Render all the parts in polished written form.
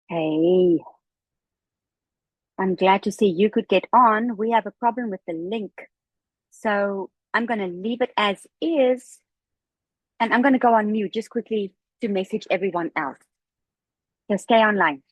Hey, I'm glad to see you could get on. We have a problem with the link. So I'm going to leave it as is, and I'm going to go on mute just quickly to message everyone else. So stay online.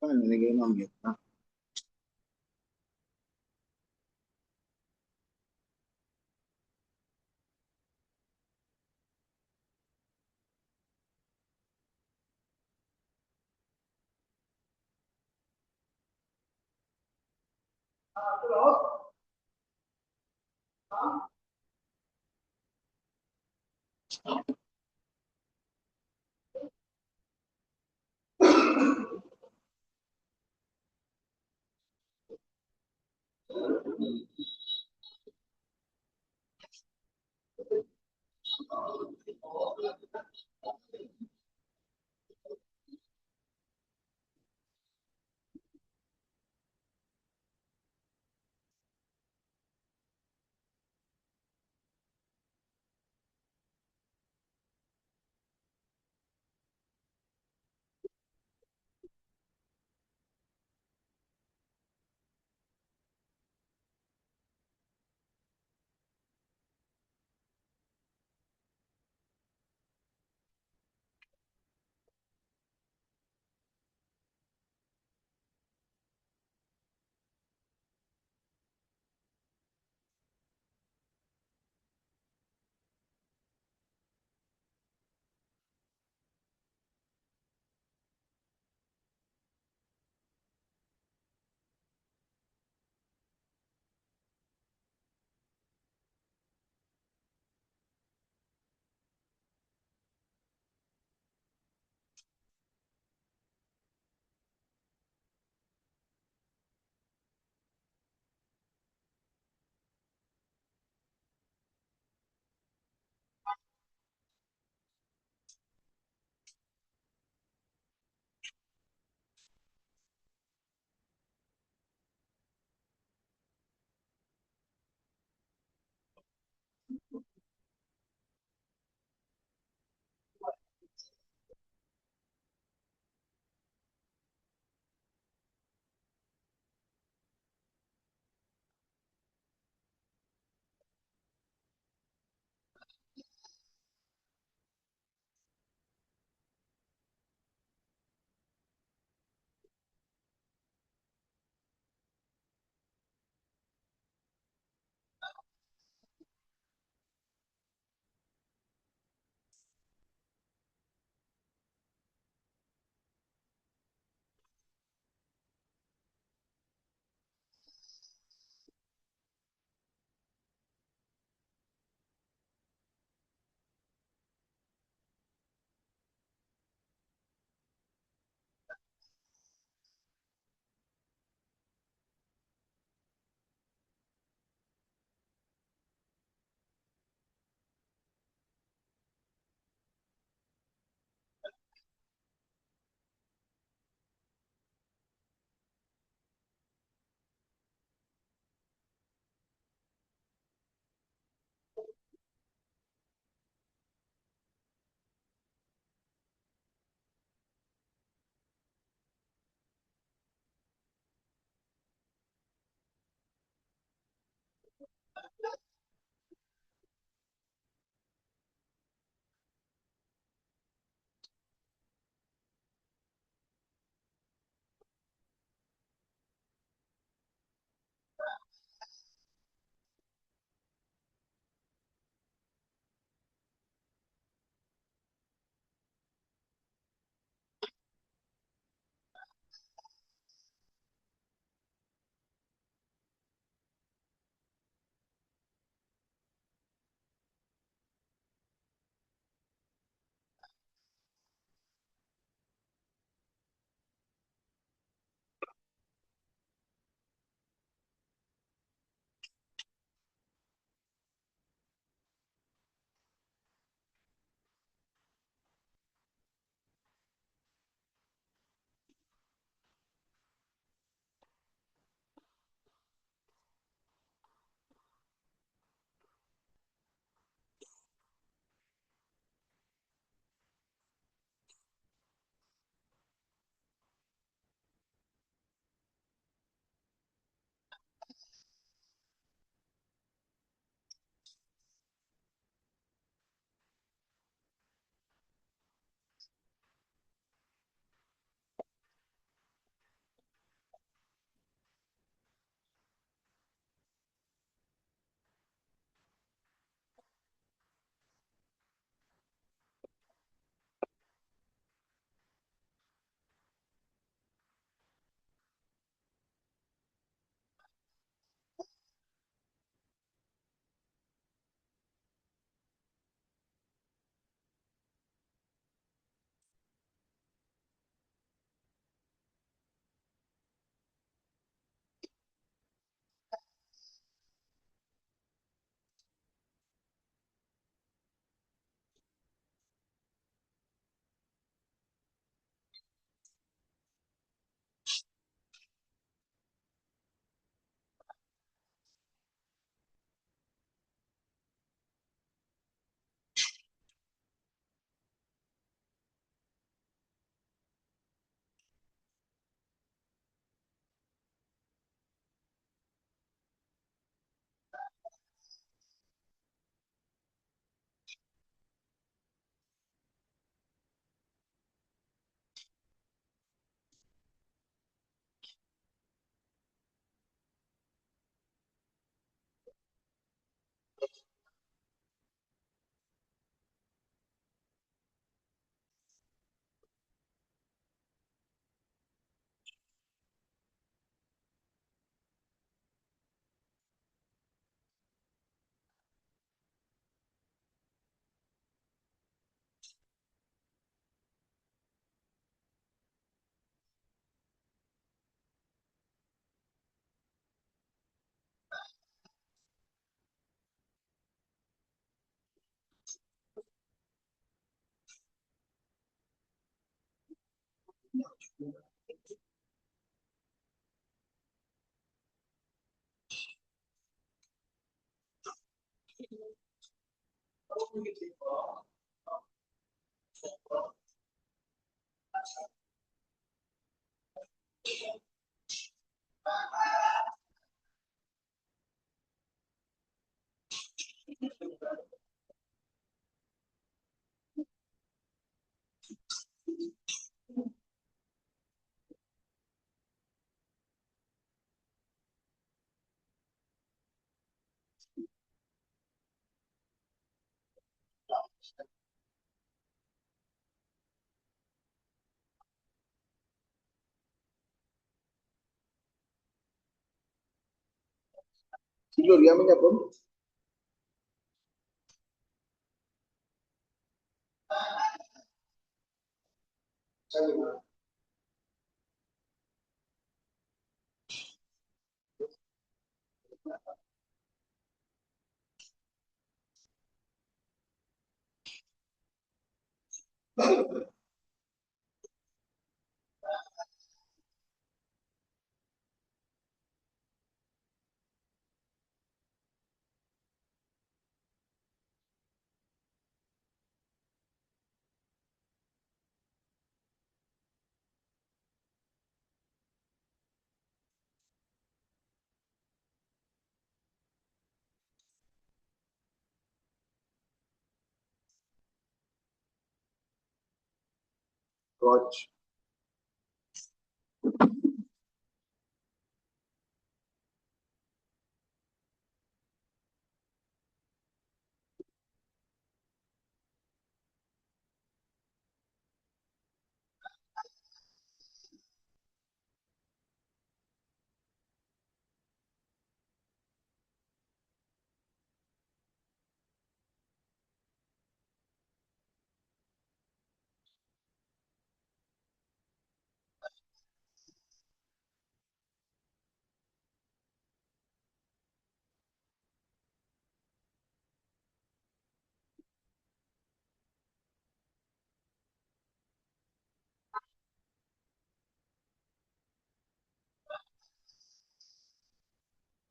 Paano nilagay mo ang mute na? Si Gloria me llamó. Coach.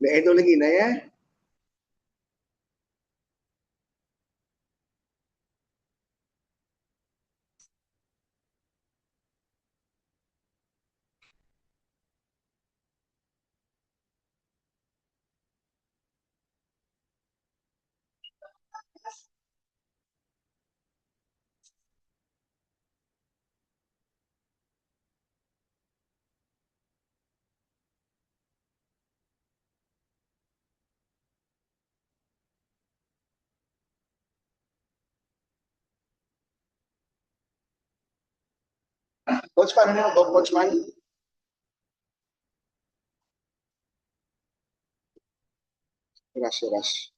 May edo lagi na ya. Coach, paano nyo? Coach man? Rush, rush.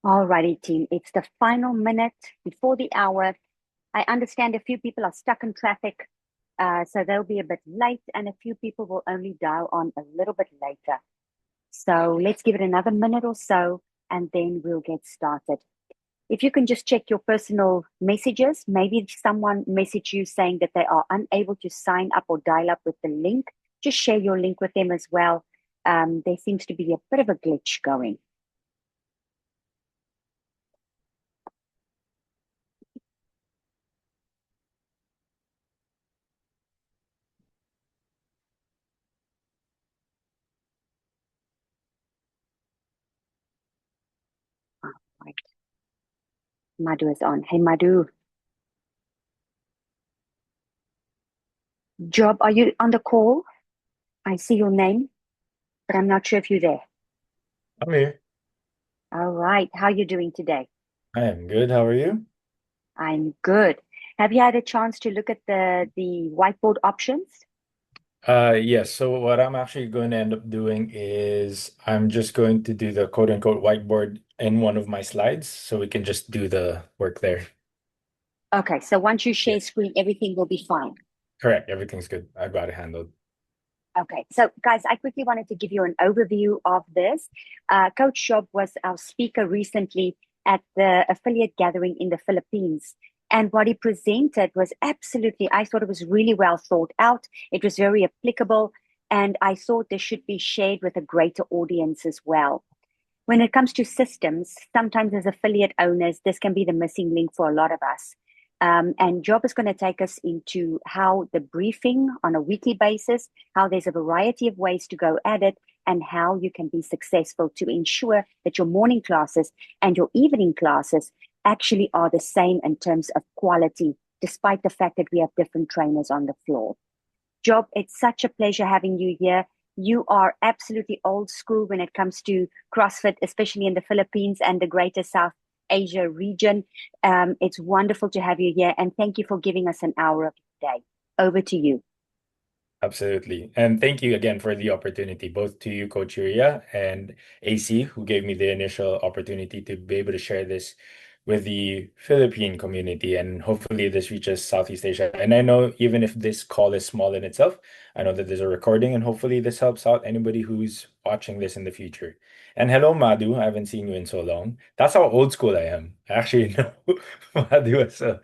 Alrighty, team. It's the final minute before the hour. I understand a few people are stuck in traffic, so they'll be a bit late, and a few people will only dial on a little bit later. So let's give it another minute or so, and then we'll get started. If you can just check your personal messages, maybe someone messaged you saying that they are unable to sign up or dial up with the link. Just share your link with them as well. There seems to be a bit of a glitch going. Right. Madhu is on. Hey, Madhu. Job, are you on the call? I see your name, but I'm not sure if you're there. I'm here. All right. How are you doing today? I am good. How are you? I'm good. Have you had a chance to look at the whiteboard options? Yes. So what I'm actually going to end up doing is I'm just going to do the quote unquote whiteboard in one of my slides so we can just do the work there. Okay, so once you Yeah. share screen, everything will be fine. Correct. Everything's good. I got it handled. Okay, so guys, I quickly wanted to give you an overview of this. Coach Job was our speaker recently at the affiliate gathering in the Philippines. And what he presented was absolutely, I thought it was really well thought out. It was very applicable. And I thought this should be shared with a greater audience as well. When it comes to systems, sometimes as affiliate owners, this can be the missing link for a lot of us. And Job is going to take us into how the briefing on a weekly basis, how there's a variety of ways to go at it, and how you can be successful to ensure that your morning classes and your evening classes actually are the same in terms of quality, despite the fact that we have different trainers on the floor. Job, it's such a pleasure having you here. You are absolutely old school when it comes to CrossFit, especially in the Philippines and the greater South Asia region. It's wonderful to have you here, and thank you for giving us an hour of your day. Over to you. Absolutely. And thank you again for the opportunity, both to you, Coach Yuria, and AC, who gave me the initial opportunity to be able to share this with the Philippine community. And hopefully this reaches Southeast Asia. And I know even if this call is small in itself, I know that there's a recording, and hopefully this helps out anybody who's watching this in the future. And hello, Madhu. I haven't seen you in so long. That's how old school I am. I actually know Madhu as well.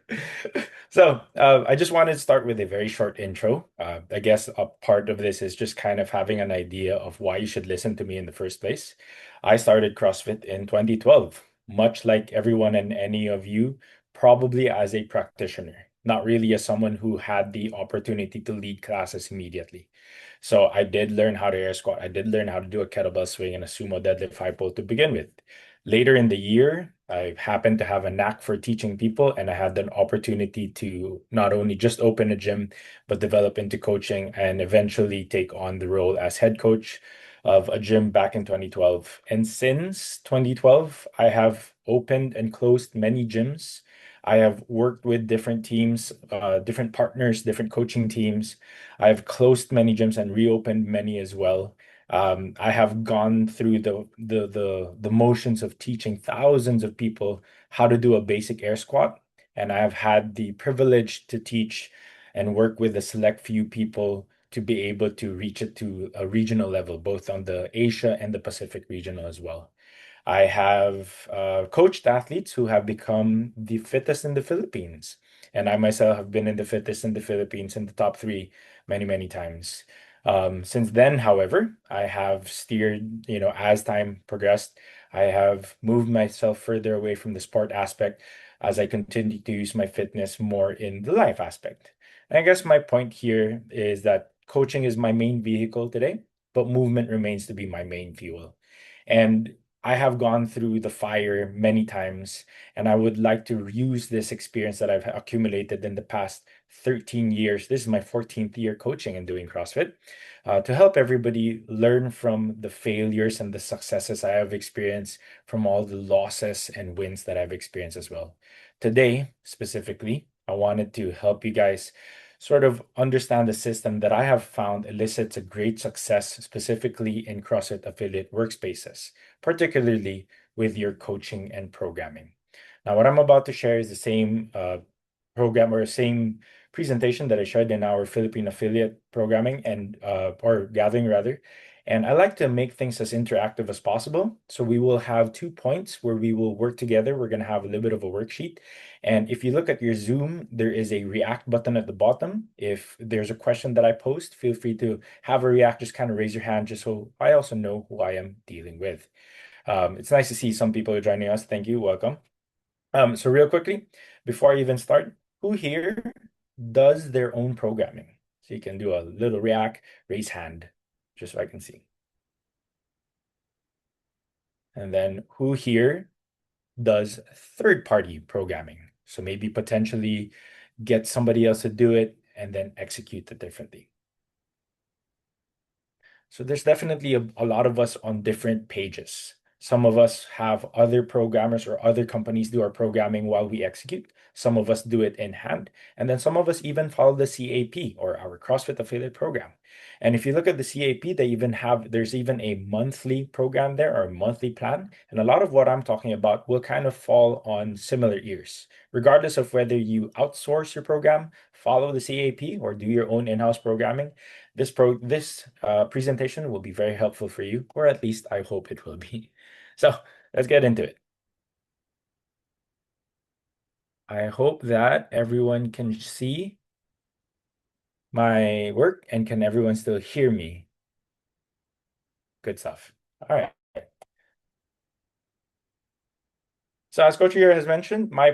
So, I just wanted to start with a very short intro. I guess a part of this is just kind of having an idea of why you should listen to me in the first place. I started CrossFit in 2012, much like everyone and any of you, probably as a practitioner, not really as someone who had the opportunity to lead classes immediately. So, I did learn how to air squat. I did learn how to do a kettlebell swing and a sumo deadlift high pull to begin with. Later in the year, I happened to have a knack for teaching people, and I had an opportunity to not only just open a gym, but develop into coaching and eventually take on the role as head coach of a gym back in 2012. And since 2012, I have opened and closed many gyms. I have worked with different teams, different partners, different coaching teams. I've closed many gyms and reopened many as well. I have gone through the motions of teaching thousands of people how to do a basic air squat, and I have had the privilege to teach and work with a select few people to be able to reach it to a regional level, both on the Asia and the Pacific regional as well. I have coached athletes who have become the fittest in the Philippines. And I myself have been in the fittest in the Philippines in the top three many, many times. Since then, however, I have steered, as time progressed, I have moved myself further away from the sport aspect as I continue to use my fitness more in the life aspect. And I guess my point here is that coaching is my main vehicle today, but movement remains to be my main fuel. And I have gone through the fire many times, and I would like to use this experience that I've accumulated in the past 13 years. This is my 14th year coaching and doing CrossFit, to help everybody learn from the failures and the successes I have experienced, from all the losses and wins that I've experienced as well. Today, specifically, I wanted to help you guys sort of understand the system that I have found elicits a great success, specifically in CrossFit affiliate workspaces, particularly with your coaching and programming. Now, what I'm about to share is the same program or same presentation that I shared in our Philippine affiliate programming and or gathering rather. And I like to make things as interactive as possible. So we will have 2 points where we will work together. We're going to have a little bit of a worksheet. And if you look at your Zoom, there is a react button at the bottom. If there's a question that I post, feel free to have a react, just kind of raise your hand just so I also know who I am dealing with. It's nice to see some people are joining us. Thank you. Welcome. So real quickly, before I even start, who here does their own programming? So you can do a little react, raise hand, just so I can see. And then who here does third-party programming? So maybe potentially get somebody else to do it and then execute it differently. So there's definitely a lot of us on different pages. Some of us have other programmers or other companies do our programming while we execute. Some of us do it in hand. And then some of us even follow the CAP or our CrossFit affiliate program. And if you look at the CAP, there's even a monthly program there or a monthly plan. And a lot of what I'm talking about will kind of fall on similar ears, regardless of whether you outsource your program, follow the CAP, or do your own in-house programming. This presentation will be very helpful for you, or at least I hope it will be. So let's get into it. I hope that everyone can see my work and can everyone still hear me? Good stuff. All right. So as Coach here has mentioned, my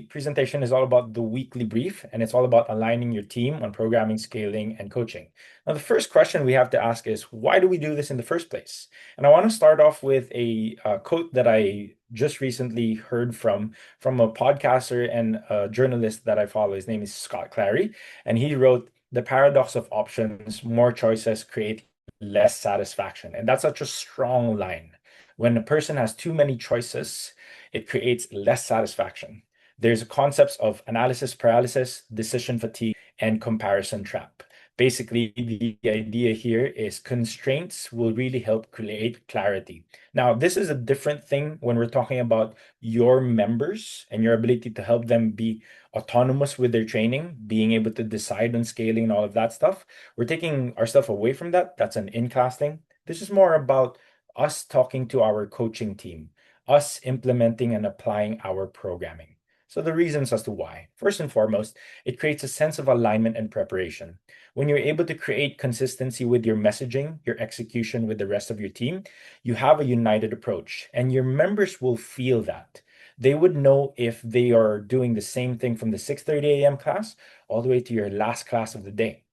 presentation is all about the weekly brief, and it's all about aligning your team on programming, scaling, and coaching. Now, the first question we have to ask is, why do we do this in the first place? And I want to start off with a quote that I just recently heard from a podcaster and a journalist that I follow. His name is Scott Clary, and he wrote, "The paradox of options, more choices create less satisfaction." And that's such a strong line. When a person has too many choices, it creates less satisfaction. There's concepts of analysis paralysis, decision fatigue, and comparison trap. Basically, the idea here is constraints will really help create clarity. Now, this is a different thing when we're talking about your members and your ability to help them be autonomous with their training, being able to decide on scaling and all of that stuff. We're taking ourselves away from that. That's an in-class thing. This is more about us talking to our coaching team, us implementing and applying our programming. So the reasons as to why. First and foremost, it creates a sense of alignment and preparation. When you're able to create consistency with your messaging, your execution with the rest of your team, you have a united approach, and your members will feel that. They would know if they are doing the same thing from the 6:30 a.m. class all the way to your last class of the day.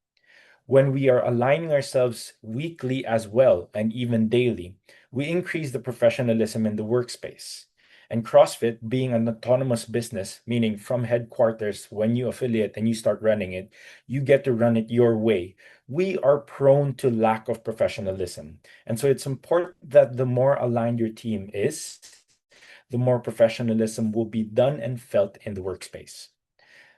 When we are aligning ourselves weekly as well and even daily, we increase the professionalism in the workspace. And CrossFit being an autonomous business, meaning from headquarters, when you affiliate and you start running it, you get to run it your way. We are prone to lack of professionalism. And so it's important that the more aligned your team is, the more professionalism will be done and felt in the workspace.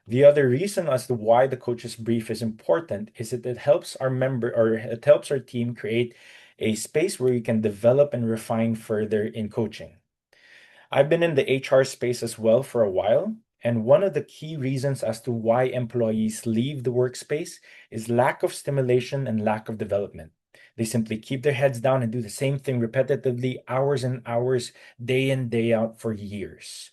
The other reason as to why the coach's brief is important is that it helps our member or it helps our team create a space where we can develop and refine further in coaching. I've been in the HR space as well for a while, and one of the key reasons as to why employees leave the workspace is lack of stimulation and lack of development. They simply keep their heads down and do the same thing repetitively, hours and hours, day in, day out for years.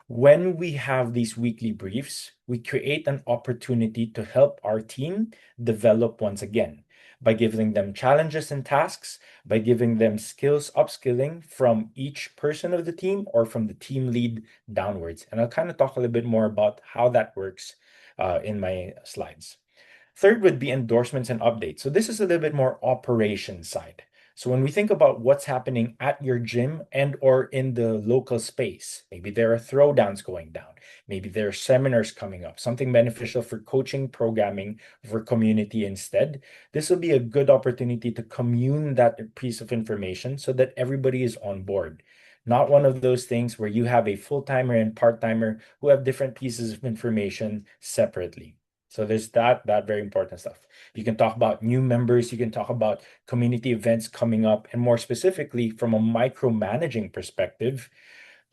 When we have these weekly briefs, we create an opportunity to help our team develop once again by giving them challenges and tasks, by giving them skills upskilling from each person of the team or from the team lead downwards. And I'll kind of talk a little bit more about how that works in my slides. Third would be endorsements and updates. So this is a little bit more operation side. So when we think about what's happening at your gym and or in the local space, maybe there are throwdowns going down, maybe there are seminars coming up, something beneficial for coaching, programming, for community instead. This will be a good opportunity to commune that piece of information so that everybody is on board. Not one of those things where you have a full-timer and part-timer who have different pieces of information separately. So there's that very important stuff. You can talk about new members, you can talk about community events coming up, and more specifically, from a micromanaging perspective,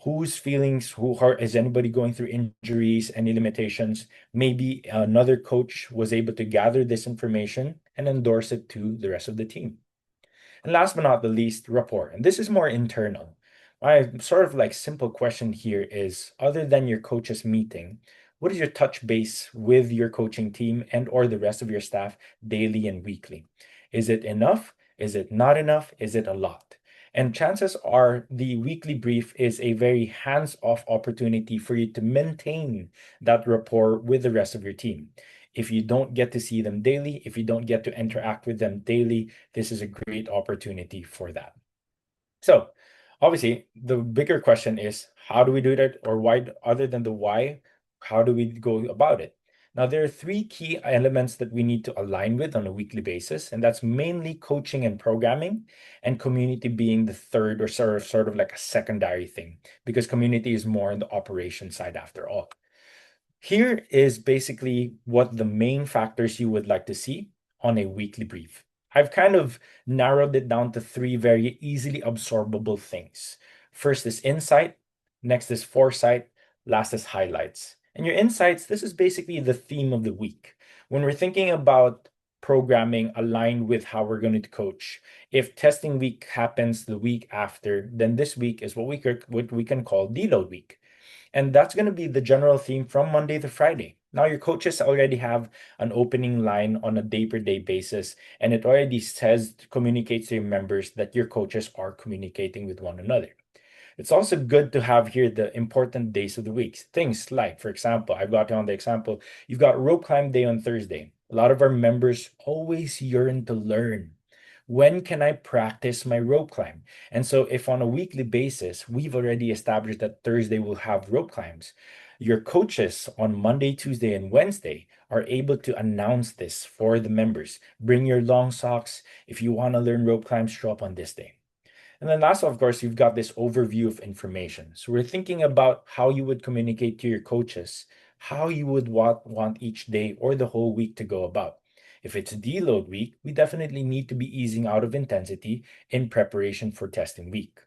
whose feelings, is anybody going through injuries, any limitations? Maybe another coach was able to gather this information and endorse it to the rest of the team. And last but not the least, rapport. And this is more internal. My sort of like simple question here is, other than your coaches meeting, what is your touch base with your coaching team and or the rest of your staff daily and weekly? Is it enough? Is it not enough? Is it a lot? And chances are the weekly brief is a very hands-off opportunity for you to maintain that rapport with the rest of your team. If you don't get to see them daily, if you don't get to interact with them daily, this is a great opportunity for that. So, obviously, the bigger question is, how do we do that? Or why, other than the why, how do we go about it? Now, there are three key elements that we need to align with on a weekly basis, and that's mainly coaching and programming, and community being the third or sort of like a secondary thing, because community is more on the operation side after all. Here is basically what the main factors you would like to see on a weekly brief. I've kind of narrowed it down to three very easily absorbable things. First is insight, next is foresight, last is highlights. And your insights, this is basically the theme of the week. When we're thinking about programming aligned with how we're going to coach, if testing week happens the week after, then this week is what we can call deload week. And that's going to be the general theme from Monday to Friday. Now, your coaches already have an opening line on a day per day basis, and it already says, communicates to your members that your coaches are communicating with one another. It's also good to have here the important days of the week. Things like, for example, I've got on the example, you've got rope climb day on Thursday. A lot of our members always yearn to learn. When can I practice my rope climb? And so, if on a weekly basis, we've already established that Thursday will have rope climbs, your coaches on Monday, Tuesday, and Wednesday are able to announce this for the members. Bring your long socks. If you want to learn rope climbs, show up on this day. And then last, of course, you've got this overview of information. So we're thinking about how you would communicate to your coaches, how you would want each day or the whole week to go about. If it's deload week, we definitely need to be easing out of intensity in preparation for testing week.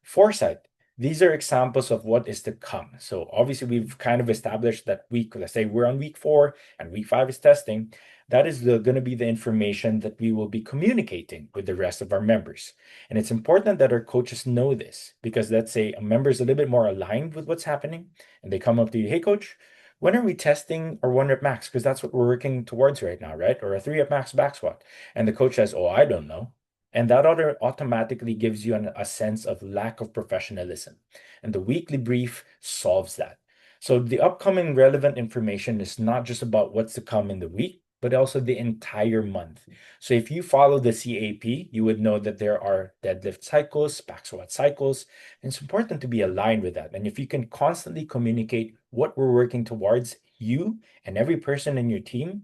Foresight. These are examples of what is to come. So obviously we've kind of established that week, let's say we're on week 4 and week 5 is testing. That is going to be the information that we will be communicating with the rest of our members. And it's important that our coaches know this, because let's say a member is a little bit more aligned with what's happening and they come up to you, hey coach, when are we testing our 1 rep max? Because that's what we're working towards right now, right? Or a 3 rep max back squat. And the coach says, oh, I don't know. And that automatically gives you a sense of lack of professionalism. And the weekly brief solves that. So the upcoming relevant information is not just about what's to come in the week, but also the entire month. So if you follow the CAP, you would know that there are deadlift cycles, back squat cycles, and it's important to be aligned with that. And if you can constantly communicate what we're working towards, you and every person in your team,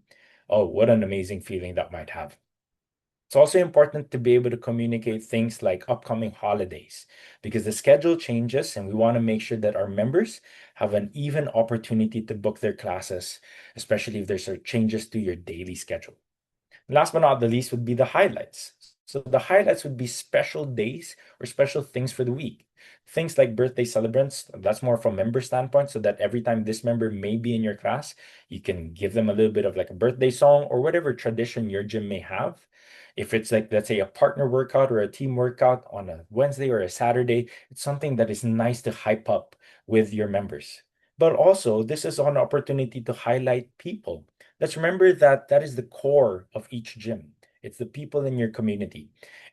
oh, what an amazing feeling that might have. It's also important to be able to communicate things like upcoming holidays, because the schedule changes and we want to make sure that our members have an even opportunity to book their classes, especially if there's changes to your daily schedule. Last but not the least would be the highlights. So the highlights would be special days or special things for the week. Things like birthday celebrants, that's more from member standpoint, so that every time this member may be in your class, you can give them a little bit of like a birthday song or whatever tradition your gym may have. If it's like, let's say, a partner workout or a team workout on a Wednesday or a Saturday, it's something that is nice to hype up with your members. But also, this is an opportunity to highlight people. Let's remember that that is the core of each gym. It's the people in your community.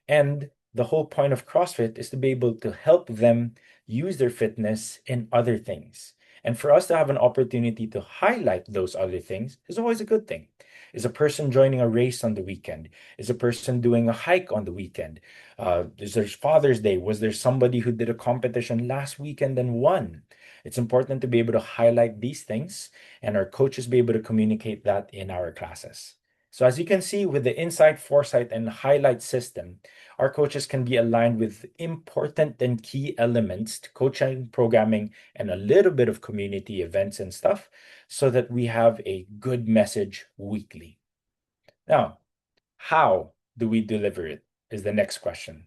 And the whole point of CrossFit is to be able to help them use their fitness in other things. And for us to have an opportunity to highlight those other things is always a good thing. Is a person joining a race on the weekend? Is a person doing a hike on the weekend? Is there Father's Day? Was there somebody who did a competition last weekend and won? It's important to be able to highlight these things and our coaches be able to communicate that in our classes. So as you can see with the insight, foresight, and highlight system, our coaches can be aligned with important and key elements to coaching, programming, and a little bit of community events and stuff so that we have a good message weekly. Now, how do we deliver it is the next question.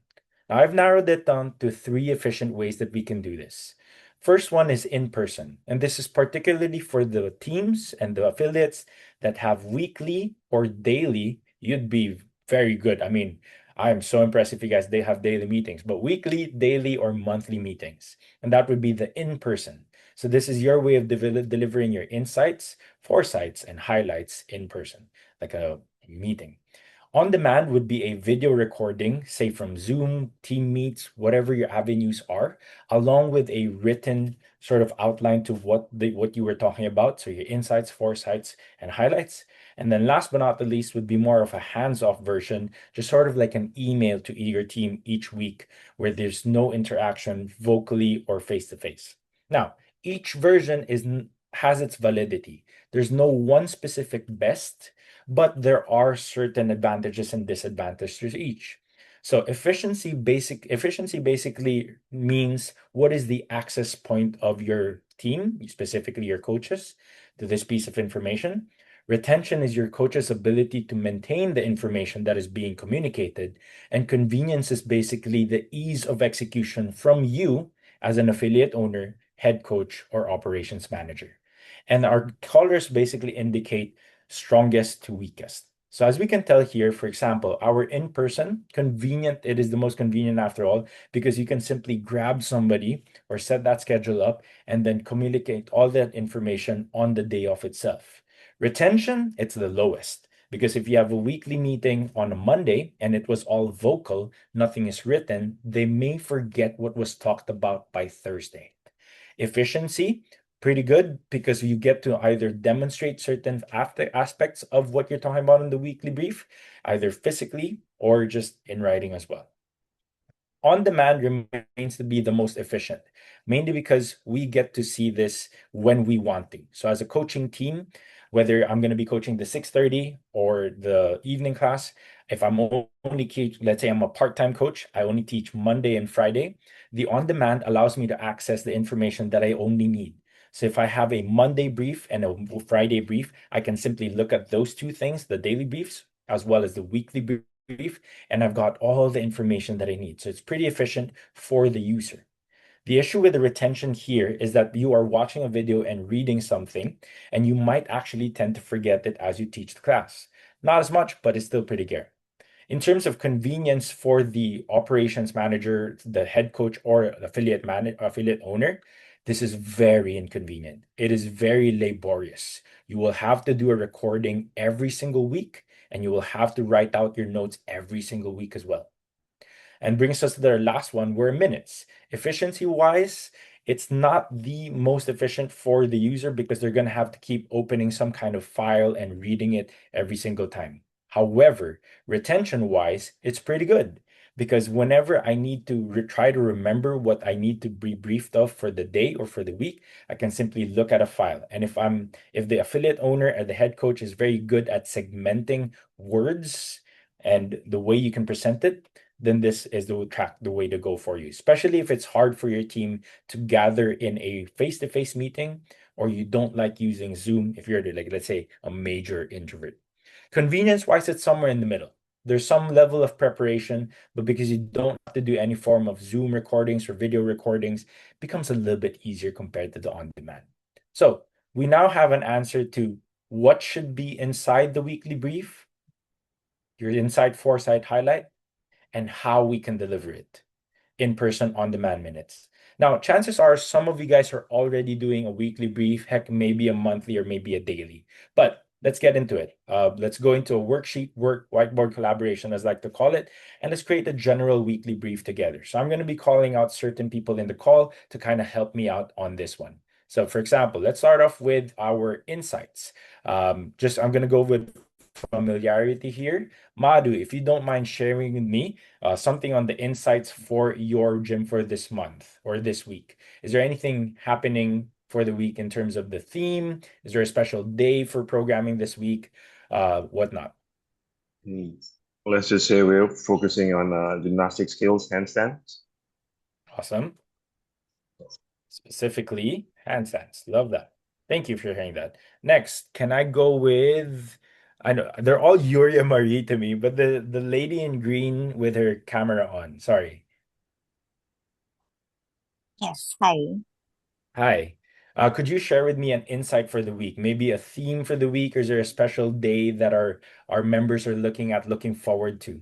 Now, I've narrowed it down to three efficient ways that we can do this. First one is in person, and this is particularly for the teams and the affiliates that have weekly or daily. You'd be very good. I mean, I'm so impressed if you guys they have daily meetings, but weekly, daily, or monthly meetings, and that would be the in person. So this is your way of delivering your insights, foresights, and highlights in person, like a meeting. On demand would be a video recording, say from Zoom, Team Meets, whatever your avenues are, along with a written sort of outline to what you were talking about. So your insights, foresights, and highlights. And then last but not the least would be more of a hands-off version, just sort of like an email to your team each week where there's no interaction vocally or face-to-face. Now, each version has its validity. There's no one specific best, but there are certain advantages and disadvantages to each. So efficiency basically means what is the access point of your team, specifically your coaches, to this piece of information. Retention is your coach's ability to maintain the information that is being communicated. And convenience is basically the ease of execution from you as an affiliate owner, head coach, or operations manager. And our colors basically indicate strongest to weakest. So as we can tell here, for example, our in-person convenient, it is the most convenient after all, because you can simply grab somebody or set that schedule up and then communicate all that information on the day of itself. Retention, it's the lowest. Because if you have a weekly meeting on a Monday and it was all vocal, nothing is written, they may forget what was talked about by Thursday. Efficiency, pretty good because you get to either demonstrate certain after aspects of what you're talking about in the weekly brief, either physically or just in writing as well. On demand remains to be the most efficient, mainly because we get to see this when we want to. So as a coaching team, whether I'm going to be coaching the 6:30 or the evening class, if I'm only let's say I'm a part-time coach, I only teach Monday and Friday. The on-demand allows me to access the information that I only need. So if I have a Monday brief and a Friday brief, I can simply look at those two things, the daily briefs, as well as the weekly brief, and I've got all the information that I need. So it's pretty efficient for the user. The issue with the retention here is that you are watching a video and reading something, and you might actually tend to forget it as you teach the class. Not as much, but it's still pretty good. In terms of convenience for the operations manager, the head coach, or affiliate owner, this is very inconvenient. It is very laborious. You will have to do a recording every single week, and you will have to write out your notes every single week as well. And brings us to the last one, where minutes. Efficiency wise, it's not the most efficient for the user because they're going to have to keep opening some kind of file and reading it every single time. However, retention wise, it's pretty good because whenever I need to try to remember what I need to be briefed of for the day or for the week, I can simply look at a file. And if the affiliate owner or the head coach is very good at segmenting words and the way you can present it, then this is the way to go for you, especially if it's hard for your team to gather in a face-to-face meeting or you don't like using Zoom if you're like, let's say, a major introvert. Convenience-wise, it's somewhere in the middle. There's some level of preparation, but because you don't have to do any form of Zoom recordings or video recordings, it becomes a little bit easier compared to the on-demand. So we now have an answer to what should be inside the weekly brief, your insight, foresight, highlight, and how we can deliver it in person on demand minutes. Now, chances are some of you guys are already doing a weekly brief, heck, maybe a monthly or maybe a daily. But let's get into it. Let's go into a worksheet, whiteboard collaboration, as I like to call it, and let's create a general weekly brief together. So I'm going to be calling out certain people in the call to kind of help me out on this one. So for example, let's start off with our insights. I'm going to go with familiarity here. Madhu, if you don't mind sharing with me something on the insights for your gym for this month or this week. Is there anything happening for the week in terms of the theme? Is there a special day for programming this week? Whatnot? Hmm. Let's just say we're focusing on gymnastic skills, handstands. Awesome. Specifically, handstands. Love that. Thank you for sharing that. Next, can I go with, I know they're all Yuria Marie to me, but the lady in green with her camera on. Sorry. Yes, hi. Hi. Could you share with me an insight for the week? Maybe a theme for the week, or is there a special day that our members are looking forward to?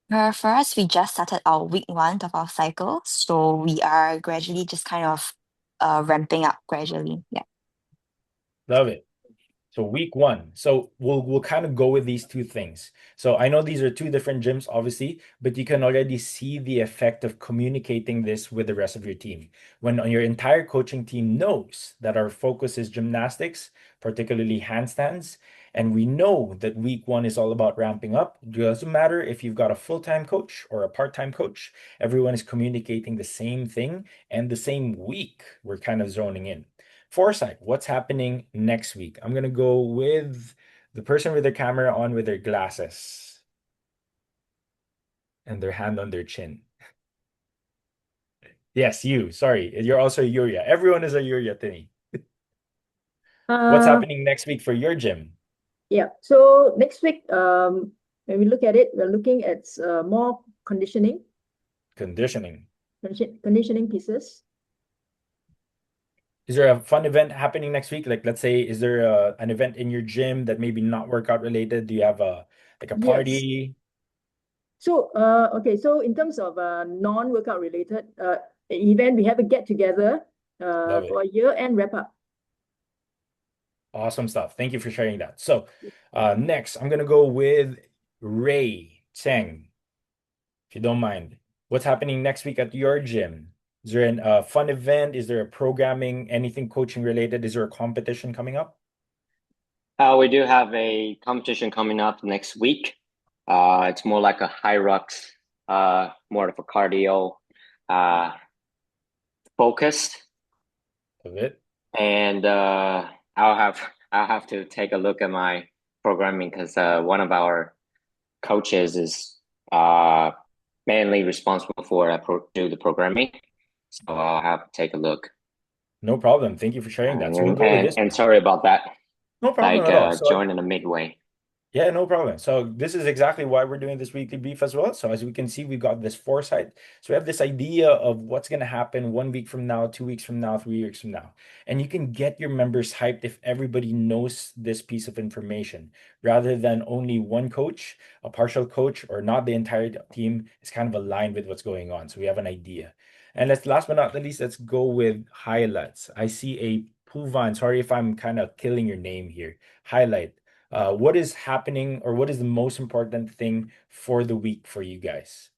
For us, we just started our week one of our cycle, so we are gradually just kind of ramping up gradually. Yeah. Love it. So week one. So we'll kind of go with these two things. So I know these are two different gyms, obviously, but you can already see the effect of communicating this with the rest of your team. When your entire coaching team knows that our focus is gymnastics, particularly handstands, and we know that week one is all about ramping up. It doesn't matter if you've got a full-time coach or a part-time coach, everyone is communicating the same thing, and the same week we're kind of zoning in. Foresight, what's happening next week? I'm gonna go with the person with their camera on with their glasses and their hand on their chin. Yes, you. Sorry, you're also Yuria. Everyone is a Yuria to me. What's Uh, happening next week for your gym? yeah. So next week, when we look at it, we're looking at more Conditioning. conditioning pieces. Is there a fun event happening next week? Like, let's say, is there an event in your gym that maybe not workout related? Do you have a Yes. party? So, okay. So in terms of non-workout related event, we have a get together Love for it. a year-end wrap up. Awesome stuff. Thank you for sharing that. So, next, I'm gonna go with Ray Cheng, if you don't mind. What's happening next week at your gym? Is there a fun event? Is there a programming, anything coaching related? Is there a competition coming up? We do have a competition coming up next week. It's more like a high rocks, more of a cardio uh, focused, Of it? and I'll have to take a look at my programming because one of our coaches is mainly responsible for do the programming, so I'll have to take a look. No problem. Thank you for sharing that. So we'll And go with and, this and one. sorry about that, No problem like at all. So joining the midway. yeah, no problem. So this is exactly why we're doing this weekly brief as well. So as we can see, we've got this foresight. So we have this idea of what's going to happen 1 week from now, 2 weeks from now, 3 weeks from now. And you can get your members hyped if everybody knows this piece of information rather than only one coach, a partial coach, or not the entire team is kind of aligned with what's going on. So we have an idea. And let's last but not least, let's go with highlights. I see a Puvan. Sorry if I'm kind of killing your name here. Highlight. What is happening or what is the most important thing for the week for you guys?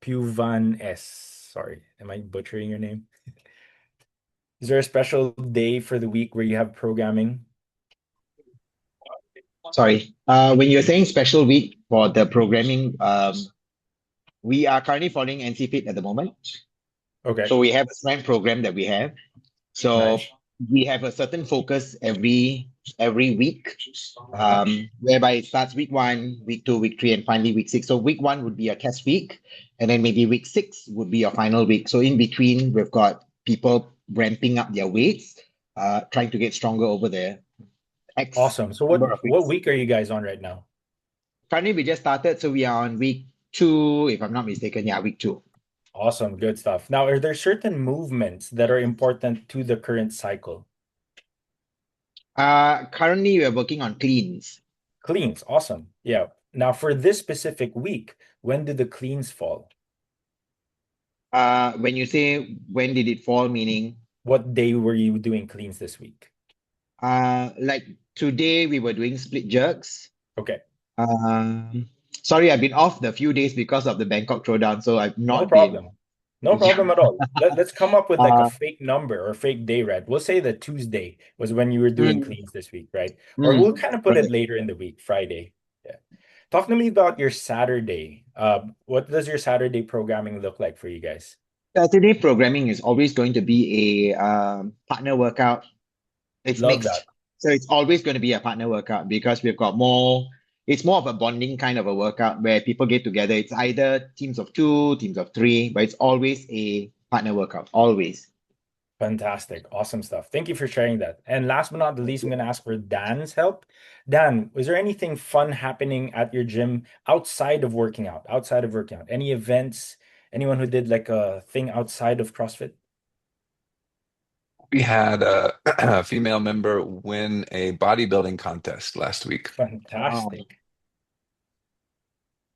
Puvan S. Sorry, am I butchering your name? Is there a special day for the week where you have programming? Sorry. When you're saying special week for the programming, we are currently following NC Fit at the moment. Okay, So we have a strength program that we have. So nice. we have a certain focus every week, whereby it starts week one, week two, week three, and finally week six. So week one would be a test week, and then maybe week six would be your final week. So in between, we've got people ramping up their weights, trying to get stronger over the X Awesome. So number of what weeks. week are you guys on right now? Currently, we just started, so we are on week two, if I'm not mistaken. Yeah, week two. Awesome, good stuff. Now, are there certain movements that are important to the current cycle? Currently, we're working on cleans. Cleans, awesome. Yeah. Now, for this specific week, when did the cleans fall? When you say when did it fall, meaning What day were you doing cleans this week? like today we were doing split jerks. Okay. Um, Sorry, I've been off the few days because of the Bangkok throwdown, so I've No not been. problem. No Yeah. problem at all. Let's come up with like a Uh, fake number or fake day, right? We'll say that Tuesday was when you were doing mm, cleans this week, right? Or we'll kind of put it right. later in the week, Friday. Yeah. Talk to me about your Saturday. What does your Saturday programming look like for you guys? Saturday programming is always going to be a partner workout. It's Love mixed. that. So it's always going to be a partner workout because we've got it's more of a bonding kind of a workout where people get together. It's either teams of 2, teams of 3, but it's always a partner workout, always. Fantastic. Awesome stuff. Thank you for sharing that. And last but not the least, I'm going to ask for Dan's help. Dan, was there anything fun happening at your gym outside of working out? Outside of working out? Any events? Anyone who did like a thing outside of CrossFit? We had a female member win a bodybuilding contest last week. Wow. Fantastic.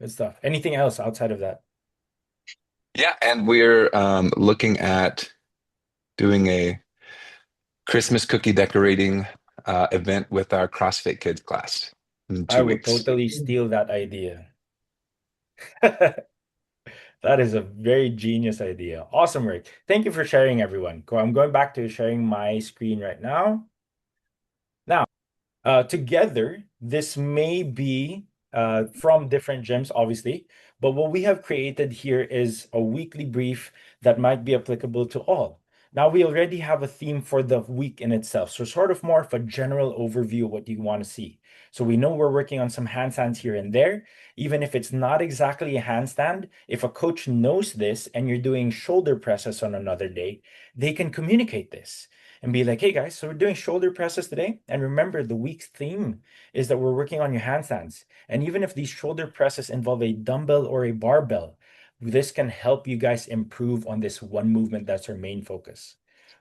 Good stuff. Anything else outside of that? Yeah, and we're looking at doing a Christmas cookie decorating event with our CrossFit Kids class in I 2 would weeks. totally steal that idea. That is a very genius idea. Awesome, Rick. Thank you for sharing, everyone. I'm going back to sharing my screen right now. Now, together, this may be from different gyms, obviously, but what we have created here is a weekly brief that might be applicable to all. Now, we already have a theme for the week in itself, so sort of more of a general overview of what you want to see. So we know we're working on some handstands here and there. Even if it's not exactly a handstand, if a coach knows this and you're doing shoulder presses on another day, they can communicate this and be like, hey guys, so we're doing shoulder presses today. And remember, the week's theme is that we're working on your handstands. And even if these shoulder presses involve a dumbbell or a barbell, this can help you guys improve on this one movement that's our main focus.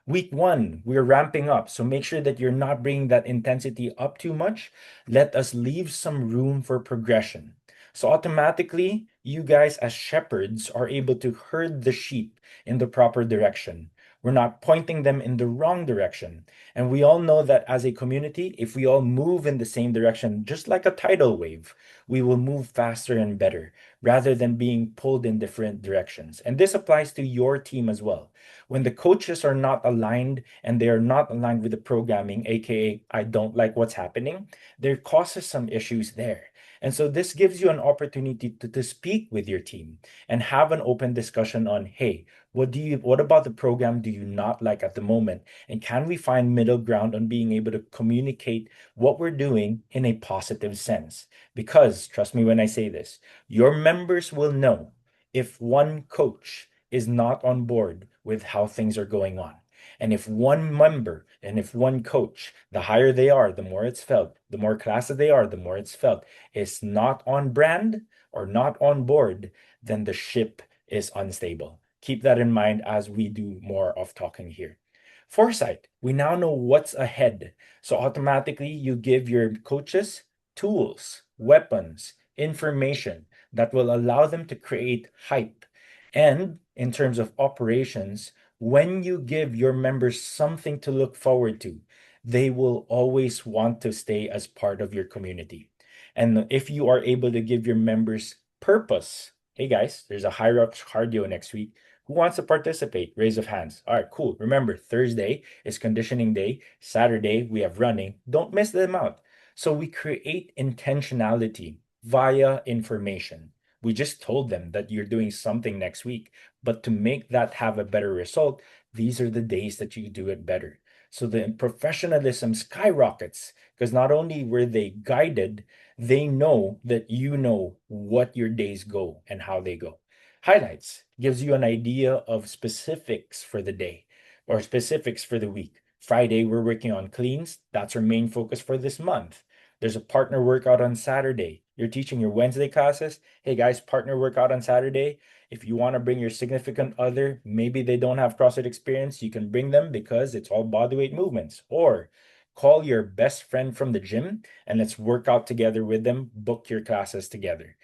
Week 1, we're ramping up. So make sure that you're not bringing that intensity up too much. Let us leave some room for progression. So automatically, you guys as shepherds are able to herd the sheep in the proper direction. We're not pointing them in the wrong direction. And we all know that as a community, if we all move in the same direction, just like a tidal wave, we will move faster and better rather than being pulled in different directions. And this applies to your team as well. When the coaches are not aligned and they are not aligned with the programming, aka I don't like what's happening, there causes some issues there. And so this gives you an opportunity to speak with your team and have an open discussion on, hey, what about the program do you not like at the moment? And can we find middle ground on being able to communicate what we're doing in a positive sense? Because trust me when I say this, your members will know if one coach is not on board with how things are going on. And if one member and if one coach, the higher they are, the more it's felt, the more classes they are, the more it's felt, is not on brand or not on board, then the ship is unstable. Keep that in mind as we do more of talking here. Foresight, we now know what's ahead. So automatically you give your coaches tools, weapons, information that will allow them to create hype. And in terms of operations, when you give your members something to look forward to, they will always want to stay as part of your community. And if you are able to give your members purpose, hey guys, there's a high rocks cardio next week. Who wants to participate? Raise of hands. All right, cool. Remember, Thursday is conditioning day. Saturday, we have running. Don't miss them out. So we create intentionality via information. We just told them that you're doing something next week. But to make that have a better result, these are the days that you do it better. So the professionalism skyrockets because not only were they guided, they know that you know what your days go and how they go. Highlights gives you an idea of specifics for the day or specifics for the week. Friday, we're working on cleans. That's our main focus for this month. There's a partner workout on Saturday. You're teaching your Wednesday classes. Hey guys, partner workout on Saturday. If you want to bring your significant other, maybe they don't have CrossFit experience, you can bring them because it's all bodyweight movements. Or call your best friend from the gym and let's work out together with them, book your classes together.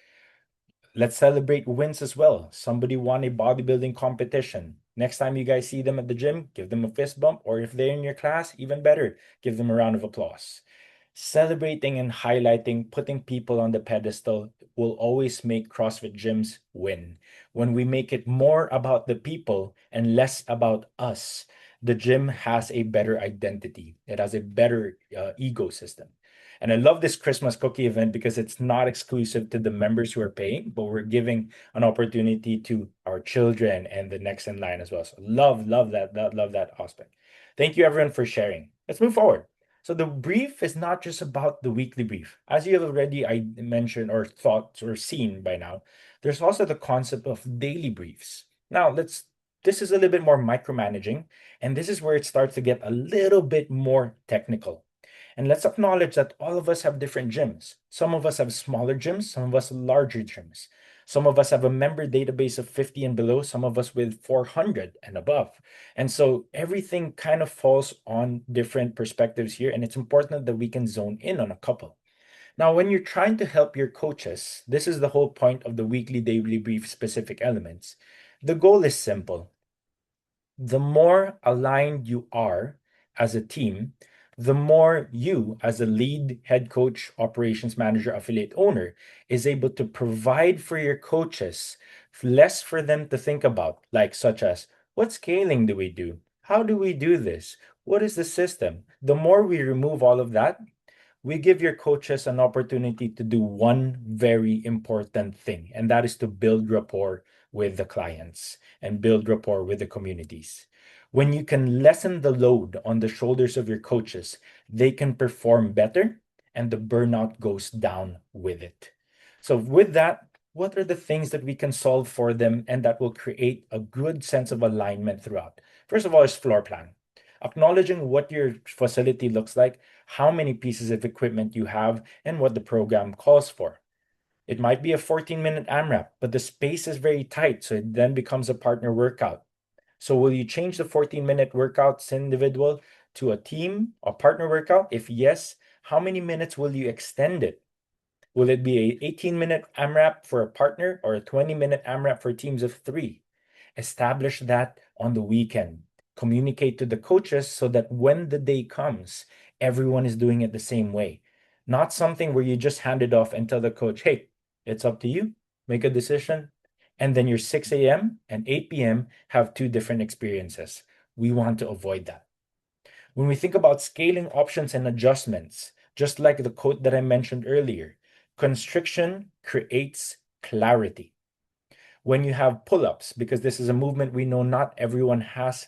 Let's celebrate wins as well. Somebody won a bodybuilding competition. Next time you guys see them at the gym, give them a fist bump, or if they're in your class, even better, give them a round of applause. Celebrating and highlighting, putting people on the pedestal will always make CrossFit gyms win. When we make it more about the people and less about us, the gym has a better identity. It has a better ecosystem. And I love this Christmas cookie event because it's not exclusive to the members who are paying, but we're giving an opportunity to our children and the next in line as well. So love that aspect. Thank you everyone for sharing. Let's move forward. So the brief is not just about the weekly brief. As you have already mentioned or thought or seen by now, there's also the concept of daily briefs. Now, this is a little bit more micromanaging, and this is where it starts to get a little bit more technical. And let's acknowledge that all of us have different gyms. Some of us have smaller gyms, some of us larger gyms. Some of us have a member database of 50 and below, some of us with 400 and above. And so everything kind of falls on different perspectives here, and it's important that we can zone in on a couple. Now, when you're trying to help your coaches, this is the whole point of the weekly, daily brief specific elements. The goal is simple. The more aligned you are as a team, the more you, as a lead, head coach, operations manager, affiliate owner, is able to provide for your coaches less for them to think about, like such as what scaling do we do? How do we do this? What is the system? The more we remove all of that, we give your coaches an opportunity to do one very important thing, and that is to build rapport with the clients and build rapport with the communities. When you can lessen the load on the shoulders of your coaches, they can perform better and the burnout goes down with it. So, with that, what are the things that we can solve for them and that will create a good sense of alignment throughout? First of all, is floor plan. Acknowledging what your facility looks like, how many pieces of equipment you have, and what the program calls for. It might be a 14-minute AMRAP, but the space is very tight, so it then becomes a partner workout. So will you change the 14-minute workouts individual to a team, a partner workout? If yes, how many minutes will you extend it? Will it be a 18-minute AMRAP for a partner or a 20-minute AMRAP for teams of 3? Establish that on the weekend. Communicate to the coaches so that when the day comes, everyone is doing it the same way. Not something where you just hand it off and tell the coach, hey, it's up to you, make a decision. And then your 6 a.m. and 8 p.m. have two different experiences. We want to avoid that. When we think about scaling options and adjustments, just like the quote that I mentioned earlier, constriction creates clarity. When you have pull-ups, because this is a movement we know not everyone has,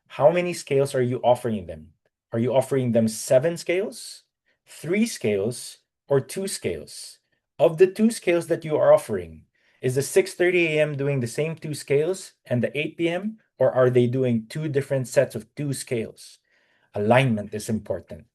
how many scales are you offering them? Are you offering them 7 scales, 3 scales, or 2 scales? Of the 2 scales that you are offering, is the 6:30 a.m. doing the same 2 scales and the 8 p.m., or are they doing 2 different sets of 2 scales? Alignment is important.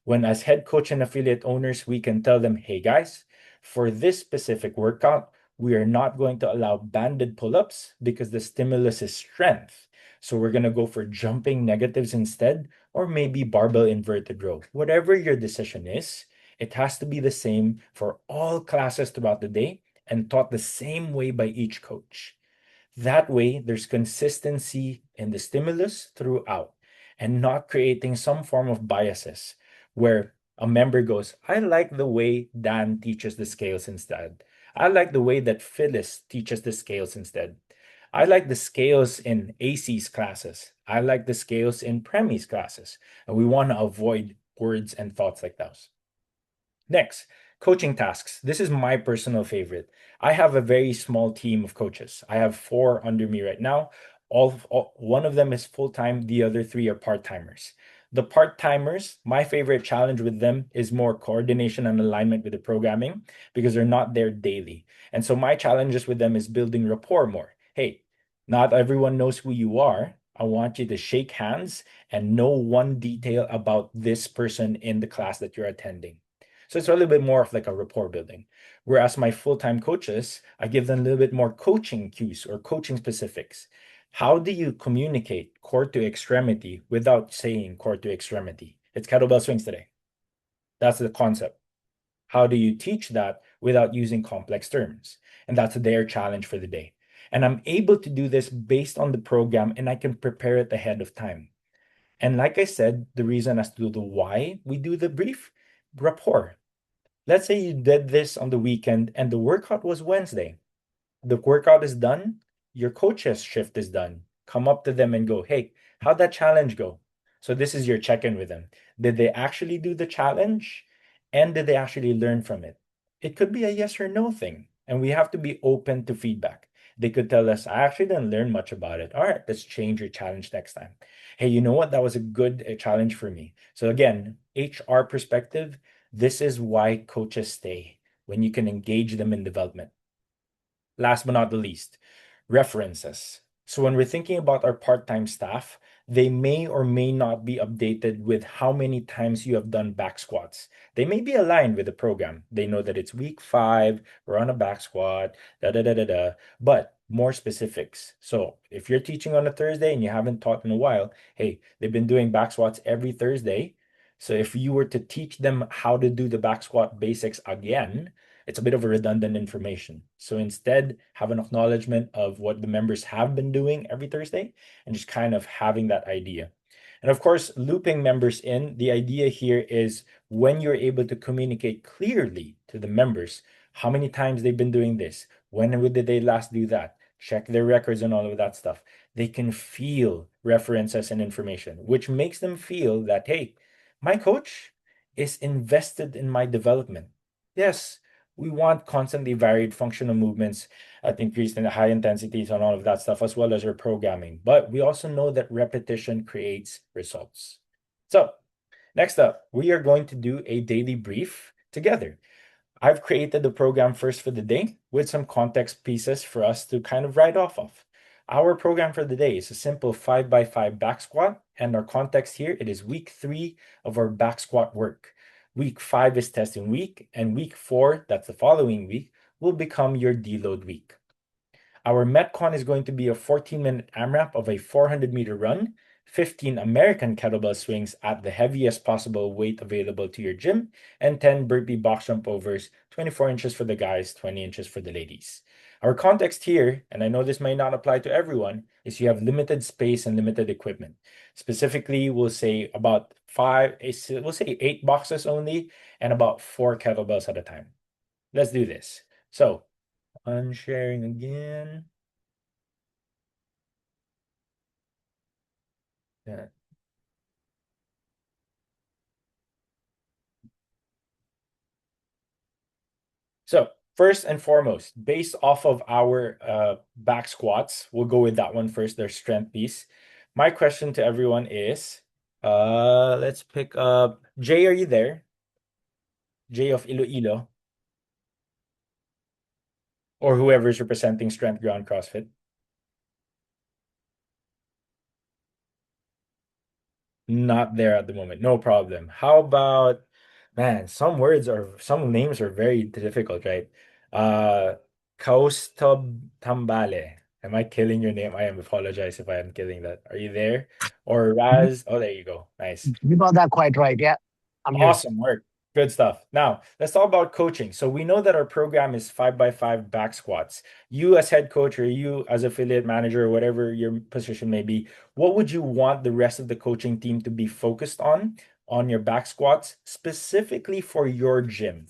When as head coach and affiliate owners, we can tell them, hey guys, for this specific workout, we are not going to allow banded pull-ups because the stimulus is strength. So we're going to go for jumping negatives instead, or maybe barbell inverted row. Whatever your decision is, it has to be the same for all classes throughout the day and taught the same way by each coach. That way, there's consistency in the stimulus throughout and not creating some form of biases where a member goes, I like the way Dan teaches the scales instead. I like the way that Phyllis teaches the scales instead. I like the scales in AC's classes. I like the scales in Premi's classes. And we want to avoid words and thoughts like those. Next, coaching tasks. This is my personal favorite. I have a very small team of coaches. I have 4 under me right now. One of them is full-time, the other 3 are part-timers. The part-timers, my favorite challenge with them is more coordination and alignment with the programming because they're not there daily. And so my challenges with them is building rapport more. Hey, not everyone knows who you are. I want you to shake hands and know one detail about this person in the class that you're attending. So it's a little bit more of like a rapport building. Whereas my full-time coaches, I give them a little bit more coaching cues or coaching specifics. How do you communicate core to extremity without saying core to extremity? It's kettlebell swings today. That's the concept. How do you teach that without using complex terms? And that's their challenge for the day. And I'm able to do this based on the program and I can prepare it ahead of time. And like I said, the reason as to the why we do the brief, rapport. Let's say you did this on the weekend and the workout was Wednesday. The workout is done, your coach's shift is done. Come up to them and go, hey, how'd that challenge go? So this is your check-in with them. Did they actually do the challenge? And did they actually learn from it? It could be a yes or no thing. And we have to be open to feedback. They could tell us, I actually didn't learn much about it. All right, let's change your challenge next time. Hey, you know what? That was a good challenge for me. So again, HR perspective, this is why coaches stay, when you can engage them in development. Last but not the least, references. So when we're thinking about our part-time staff, they may or may not be updated with how many times you have done back squats. They may be aligned with the program. They know that it's week 5, we're on a back squat, da da da da da, but more specifics. So if you're teaching on a Thursday and you haven't taught in a while, hey, they've been doing back squats every Thursday. So if you were to teach them how to do the back squat basics again, it's a bit of a redundant information. So instead, have an acknowledgement of what the members have been doing every Thursday and just kind of having that idea. And of course, looping members in, the idea here is when you're able to communicate clearly to the members how many times they've been doing this, when did they last do that, check their records and all of that stuff. They can feel references and information, which makes them feel that, hey, my coach is invested in my development. Yes, we want constantly varied functional movements at increased and high intensities and all of that stuff, as well as our programming. But we also know that repetition creates results. So next up, we are going to do a daily brief together. I've created the program first for the day with some context pieces for us to kind of write off of. Our program for the day is a simple 5x5 back squat, and our context here, it is week 3 of our back squat work. Week 5 is testing week, and week 4, that's the following week, will become your deload week. Our Metcon is going to be a 14-minute AMRAP of a 400-meter run, 15 American kettlebell swings at the heaviest possible weight available to your gym, and 10 burpee box jump overs, 24 inches for the guys, 20 inches for the ladies. Our context here, and I know this may not apply to everyone, is you have limited space and limited equipment. Specifically, we'll say about 8 boxes only, and about 4 kettlebells at a time. Let's do this. So, unsharing again. Yeah. So first and foremost, based off of our back squats, we'll go with that one first, their strength piece. My question to everyone is, let's pick up Jay. Are you there? Jay of Iloilo, or whoever's representing Strength Ground CrossFit. Not there at the moment. No problem. How about, man, some names are very difficult, right? Uh Kaustab Tambale. Am I killing your name? I am apologize if I am killing that. Are you there? Or Raz? Oh, there you go. Nice. You got that quite right. Yeah, I'm here. Awesome work. Good stuff. Now, let's talk about coaching. So we know that our program is 5x5 back squats. You as head coach or you as affiliate manager or whatever your position may be, what would you want the rest of the coaching team to be focused on your back squats, specifically for your gym,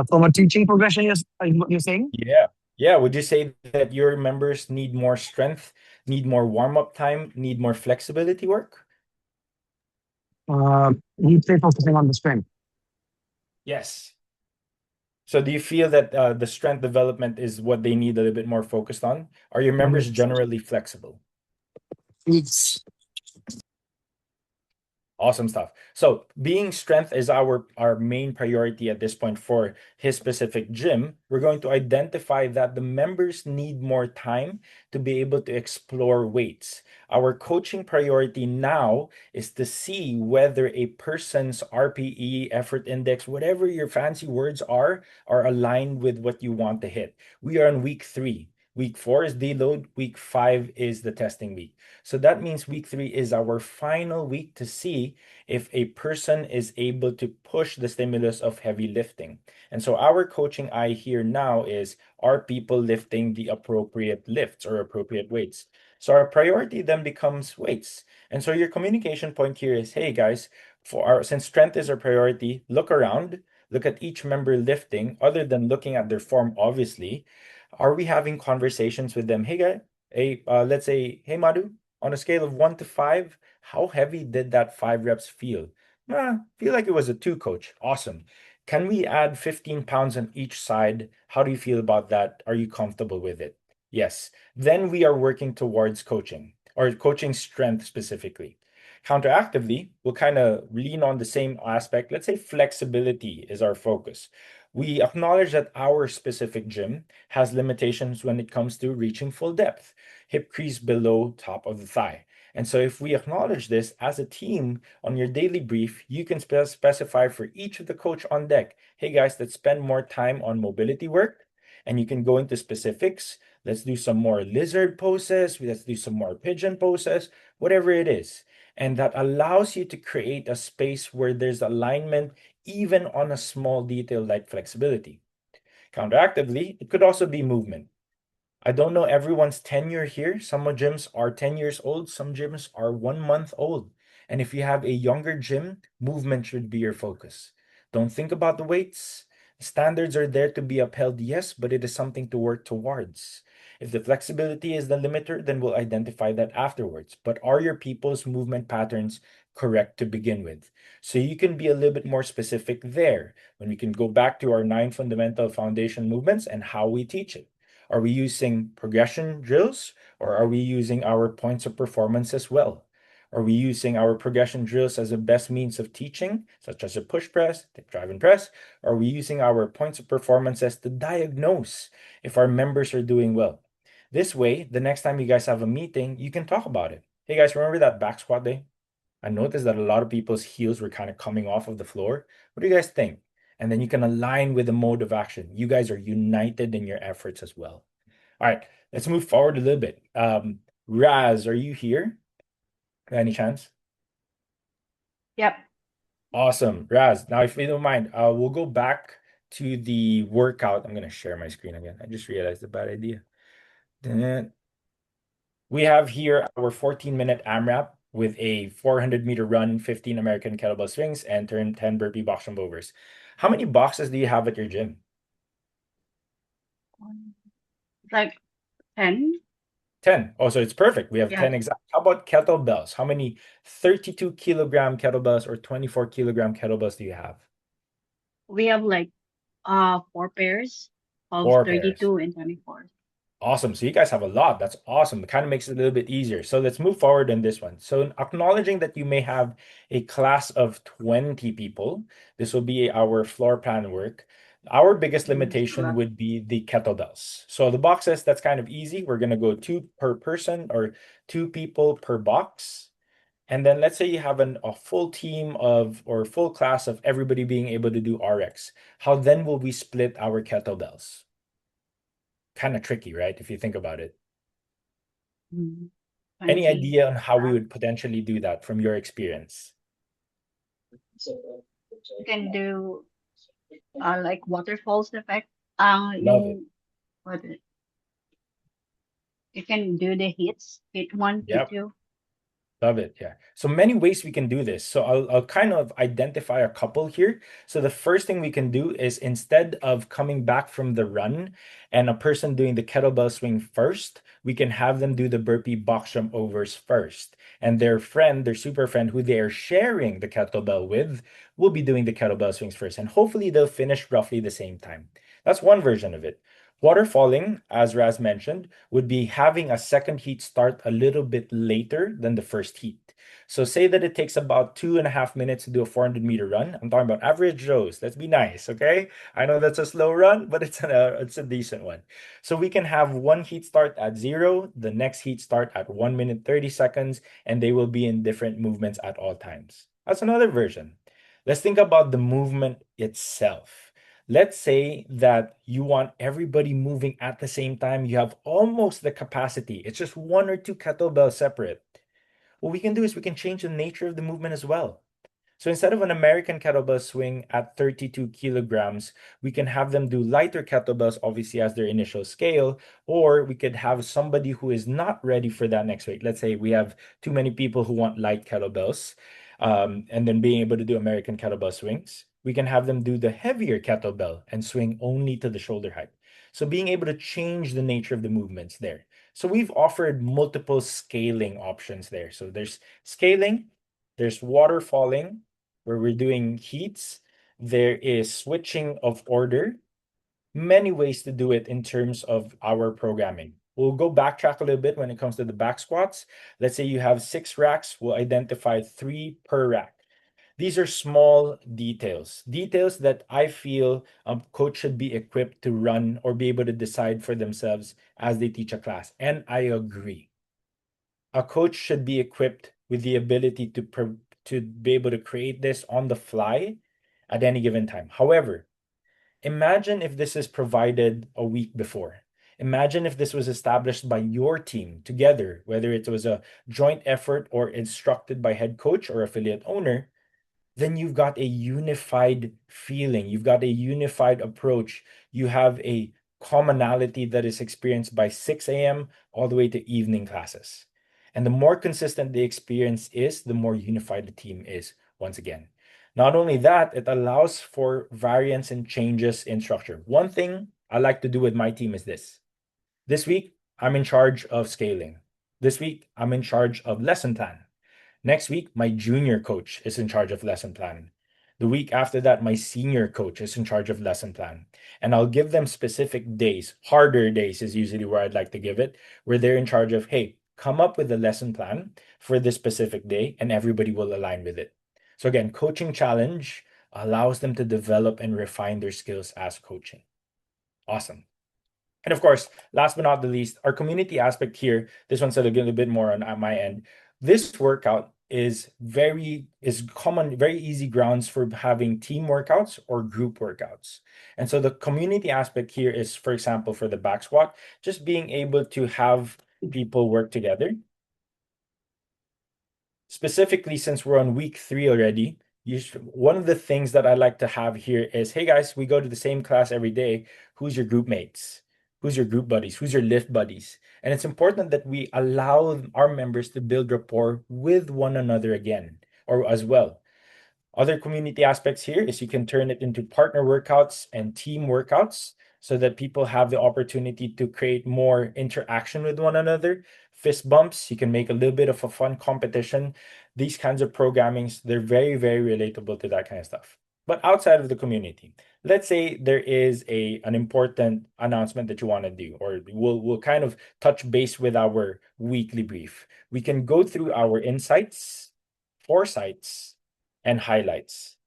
From a teaching progression, is what you're saying? Yeah. Yeah. Would you say that your members need more strength, need more warm-up time, need more flexibility work? You'd say focusing on the strength. Yes. So do you feel that the strength development is what they need a little bit more focused on? Are your members generally flexible? It's Awesome stuff. So being strength is our main priority at this point for his specific gym. We're going to identify that the members need more time to be able to explore weights. Our coaching priority now is to see whether a person's RPE, effort index, whatever your fancy words are aligned with what you want to hit. We are in week 3. Week 4 is deload. Week 5 is the testing week. So that means week 3 is our final week to see if a person is able to push the stimulus of heavy lifting. And so our coaching eye here now is, are people lifting the appropriate lifts or appropriate weights? So our priority then becomes weights. And so your communication point here is, hey guys, since strength is our priority, look around, look at each member lifting, other than looking at their form, obviously. Are we having conversations with them? Hey guy, let's say, hey Madhu, on a scale of 1 to 5, how heavy did that 5 reps feel? Feel like it was a 2, coach. Awesome. Can we add 15 pounds on each side? How do you feel about that? Are you comfortable with it? Yes. Then we are working towards coaching or coaching strength specifically. Counteractively, we'll kind of lean on the same aspect. Let's say flexibility is our focus. We acknowledge that our specific gym has limitations when it comes to reaching full depth, hip crease below top of the thigh. And so if we acknowledge this as a team on your daily brief, you can specify for each of the coach on deck, hey guys, let's spend more time on mobility work. And you can go into specifics. Let's do some more lizard poses. Let's do some more pigeon poses, whatever it is. And that allows you to create a space where there's alignment even on a small detail like flexibility. Counteractively, it could also be movement. I don't know everyone's tenure here. Some gyms are 10 years old, some gyms are 1 month old. And if you have a younger gym, movement should be your focus. Don't think about the weights. Standards are there to be upheld, yes, but it is something to work towards. If the flexibility is the limiter, then we'll identify that afterwards. But are your people's movement patterns correct to begin with? So you can be a little bit more specific there when we can go back to our 9 fundamental foundation movements and how we teach it. Are we using progression drills or are we using our points of performance as well? Are we using our progression drills as a best means of teaching, such as a push press, the drive and press? Or are we using our points of performance as to diagnose if our members are doing well? This way, the next time you guys have a meeting, you can talk about it. Hey guys, remember that back squat day? I noticed that a lot of people's heels were kind of coming off of the floor. What do you guys think? And then you can align with the mode of action. You guys are united in your efforts as well. All right, let's move forward a little bit. Raz, are you here? By any chance? Yep. Awesome. Raz, now if you don't mind, we'll go back to the workout. I'm going to share my screen again. I just realized a bad idea. Then we have here our 14-minute AMRAP with a 400-meter run, 15 American kettlebell swings, and 10 burpee box jump overs. How many boxes do you have at your gym? Like 10. 10. Oh, so it's perfect. We have Yeah. 10 exact. How about kettlebells? How many 32 kilogram kettlebells or 24 kilogram kettlebells do you have? We have like 4 pairs of 4 pairs. 32 and 24. Awesome. So you guys have a lot. That's awesome. It kind of makes it a little bit easier. So let's move forward in this one. So acknowledging that you may have a class of 20 people, this will be our floor plan work. Our biggest limitation would be the kettlebells. So the boxes, that's kind of easy. We're going to go 2 per person or 2 people per box. And then let's say you have a full team of or full class of everybody being able to do RX. How then will we split our kettlebells? Kind of tricky, right? If you think about it. Any 20. idea on how we would potentially do that from your experience? You can do like waterfalls effect. Love it. What you can do the hits, hit 1, hit Yep. 2. Love it. Yeah. So many ways we can do this. So I'll kind of identify a couple here. So the first thing we can do is instead of coming back from the run and a person doing the kettlebell swing first, we can have them do the burpee box jump overs first. And their friend, their super friend who they are sharing the kettlebell with will be doing the kettlebell swings first. And hopefully they'll finish roughly the same time. That's one version of it. Waterfalling, as Raz mentioned, would be having a second heat start a little bit later than the first heat. So say that it takes about 2.5 minutes to do a 400-meter run. I'm talking about average Joes. Let's be nice, okay? I know that's a slow run, but it's a decent one. So we can have one heat start at 0, the next heat start at 1 minute 30 seconds, and they will be in different movements at all times. That's another version. Let's think about the movement itself. Let's say that you want everybody moving at the same time. You have almost the capacity. It's just 1 or 2 kettlebells separate. What we can do is we can change the nature of the movement as well. So instead of an American kettlebell swing at 32 kilograms, we can have them do lighter kettlebells, obviously, as their initial scale, or we could have somebody who is not ready for that next weight. Let's say we have too many people who want light kettlebells, and then being able to do American kettlebell swings. We can have them do the heavier kettlebell and swing only to the shoulder height. So being able to change the nature of the movements there. So we've offered multiple scaling options there. So there's scaling, there's waterfalling, where we're doing heats. there is switching of order, many ways to do it in terms of our programming. We'll go backtrack a little bit when it comes to the back squats. Let's say you have 6 racks, we'll identify 3 per rack. These are small details that I feel a coach should be equipped to run or be able to decide for themselves as they teach a class. And I agree. A coach should be equipped with the ability to be able to create this on the fly at any given time. However, imagine if this is provided a week before. Imagine if this was established by your team together, whether it was a joint effort or instructed by head coach or affiliate owner, then you've got a unified feeling. You've got a unified approach. You have a commonality that is experienced by 6 a.m. all the way to evening classes. And the more consistent the experience is, the more unified the team is, once again. Not only that, it allows for variance and changes in structure. One thing I like to do with my team is this. This week, I'm in charge of scaling. This week, I'm in charge of lesson plan. Next week, my junior coach is in charge of lesson plan. The week after that, my senior coach is in charge of lesson plan. And I'll give them specific days. Harder days is usually where I'd like to give it, where they're in charge of, hey, come up with a lesson plan for this specific day, and everybody will align with it. So again, coaching challenge allows them to develop and refine their skills as coaching. Awesome. And of course, last but not the least, our community aspect here, this one's a little bit more on my end. This workout is common, very easy grounds for having team workouts or group workouts. And so the community aspect here is, for example, for the back squat, just being able to have people work together. Specifically, since we're on week 3 already, one of the things that I like to have here is, hey guys, we go to the same class every day. Who's your group mates? Who's your group buddies? Who's your lift buddies? And it's important that we allow our members to build rapport with one another again, or as well. Other community aspects here is you can turn it into partner workouts and team workouts so that people have the opportunity to create more interaction with one another. Fist bumps, you can make a little bit of a fun competition. These kinds of programmings, they're very, very relatable to that kind of stuff. But outside of the community, let's say there is an important announcement that you want to do, or we'll kind of touch base with our weekly brief. We can go through our insights, foresights, and highlights.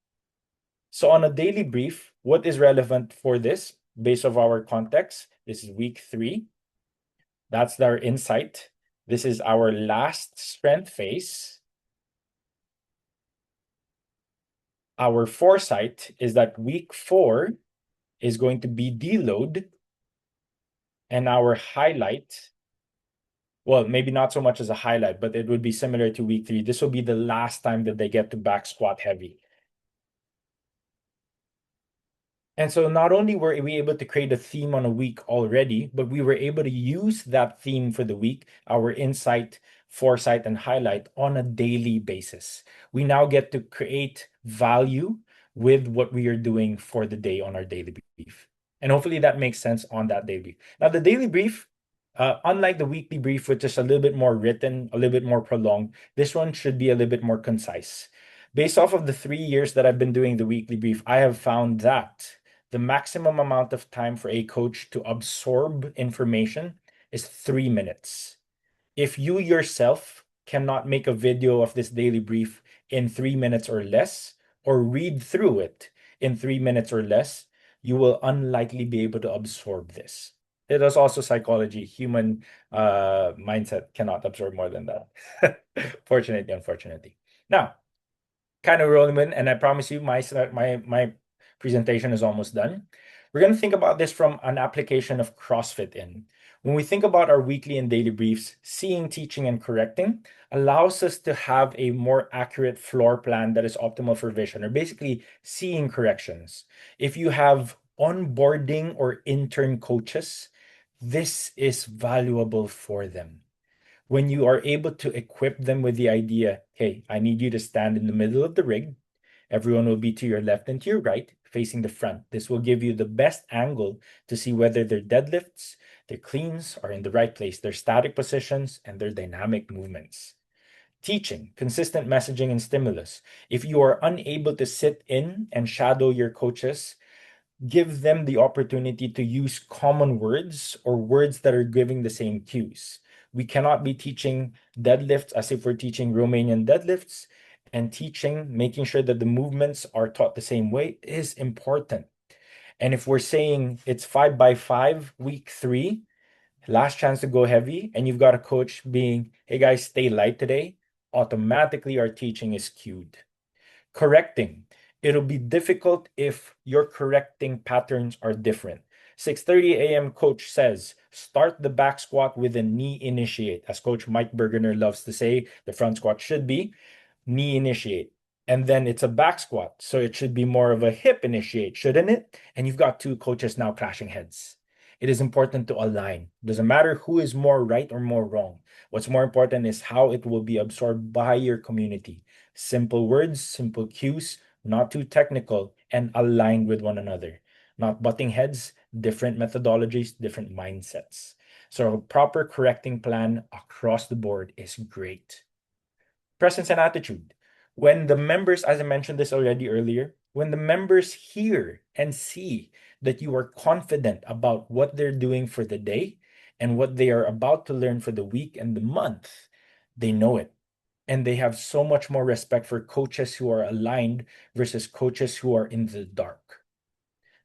So on a daily brief, what is relevant for this based off our context? This is week 3. That's our insight. This is our last strength phase. Our foresight is that week 4 is going to be deload. And our highlight, well, maybe not so much as a highlight, but it would be similar to week 3. This will be the last time that they get to back squat heavy. And so not only were we able to create a theme on a week already, but we were able to use that theme for the week, our insight, foresight, and highlight on a daily basis. We now get to create value with what we are doing for the day on our daily brief. And hopefully that makes sense on that daily brief. Now, the daily brief, unlike the weekly brief, which is a little bit more written, a little bit more prolonged, this one should be a little bit more concise. Based off of the 3 years that I've been doing the weekly brief, I have found that the maximum amount of time for a coach to absorb information is 3 minutes. If you yourself cannot make a video of this daily brief in 3 minutes or less, or read through it in 3 minutes or less, you will unlikely be able to absorb this. It is also psychology. Human mindset cannot absorb more than that. Fortunately, unfortunately. Now, kind of rolling in, and I promise you my presentation is almost done. We're going to think about this from an application of CrossFit in. When we think about our weekly and daily briefs, seeing, teaching, and correcting allows us to have a more accurate floor plan that is optimal for vision, or basically seeing corrections. If you have onboarding or intern coaches, this is valuable for them. When you are able to equip them with the idea, hey, I need you to stand in the middle of the rig. Everyone will be to your left and to your right, facing the front. This will give you the best angle to see whether their deadlifts, their cleans are in the right place, their static positions, and their dynamic movements. Teaching, consistent messaging and stimulus. If you are unable to sit in and shadow your coaches, give them the opportunity to use common words or words that are giving the same cues. We cannot be teaching deadlifts as if we're teaching Romanian deadlifts, and making sure that the movements are taught the same way is important. And if we're saying it's 5x5 week 3, last chance to go heavy, and you've got a coach being, hey guys, stay light today, automatically our teaching is cued. Correcting. It'll be difficult if your correcting patterns are different. 6:30 a.m. coach says, start the back squat with a knee initiate. As Coach Mike Bergener loves to say, the front squat should be knee initiate. And then it's a back squat. So it should be more of a hip initiate, shouldn't it? And you've got two coaches now clashing heads. It is important to align. Doesn't matter who is more right or more wrong. What's more important is how it will be absorbed by your community. Simple words, simple cues, not too technical, and aligned with one another. Not butting heads, different methodologies, different mindsets. So a proper correcting plan across the board is great. Presence and attitude. When the members, as I mentioned this already earlier, when the members hear and see that you are confident about what they're doing for the day and what they are about to learn for the week and the month, they know it. And they have so much more respect for coaches who are aligned versus coaches who are in the dark.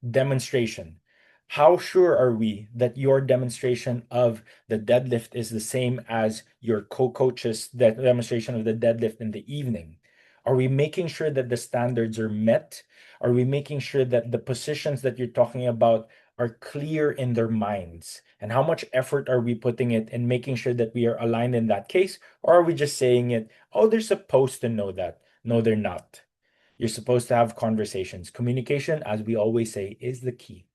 Demonstration. How sure are we that your demonstration of the deadlift is the same as your co-coach's demonstration of the deadlift in the evening? Are we making sure that the standards are met? Are we making sure that the positions that you're talking about are clear in their minds? And how much effort are we putting it in making sure that we are aligned in that case? Or are we just saying it, oh, they're supposed to know that? No, they're not. You're supposed to have conversations. Communication, as we always say, is the key.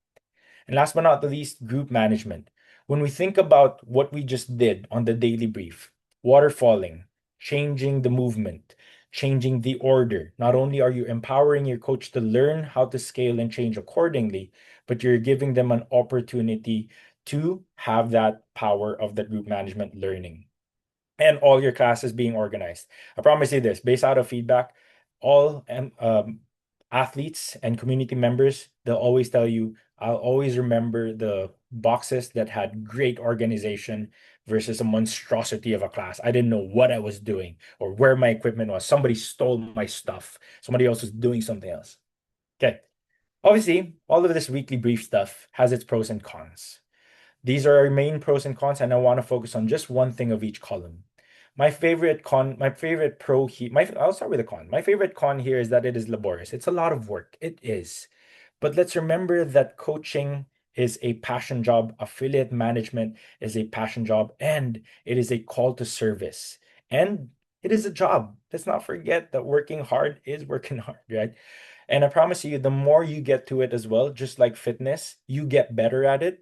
And last but not the least, group management. When we think about what we just did on the daily brief, waterfalling, changing the movement, changing the order, not only are you empowering your coach to learn how to scale and change accordingly, but you're giving them an opportunity to have that power of the group management learning and all your classes being organized. I promise you this, based out of feedback, all athletes and community members, they'll always tell you, I'll always remember the boxes that had great organization versus a monstrosity of a class. I didn't know what I was doing or where my equipment was. Somebody stole my stuff. Somebody else was doing something else. Okay. Obviously, all of this weekly brief stuff has its pros and cons. These are our main pros and cons, and I want to focus on just one thing of each column. My favorite pro here, I'll start with the con. My favorite con here is that it is laborious. It's a lot of work. It is. But let's remember that coaching is a passion job, affiliate management is a passion job, and it is a call to service. And it is a job. Let's not forget that working hard is working hard, right? And I promise you, the more you get to it as well, just like fitness, you get better at it,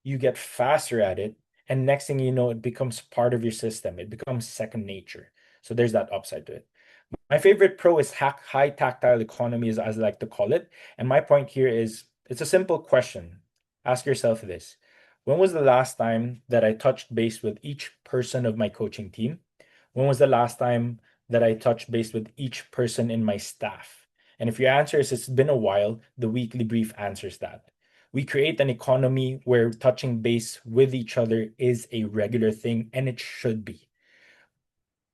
you get faster at it, and next thing you know, it becomes part of your system. It becomes second nature. So there's that upside to it. My favorite pro is high tactile economy, as I like to call it. And my point here is it's a simple question. Ask yourself this. When was the last time that I touched base with each person of my coaching team? When was the last time that I touched base with each person in my staff? And if your answer is it's been a while, the weekly brief answers that. We create an economy where touching base with each other is a regular thing, and it should be.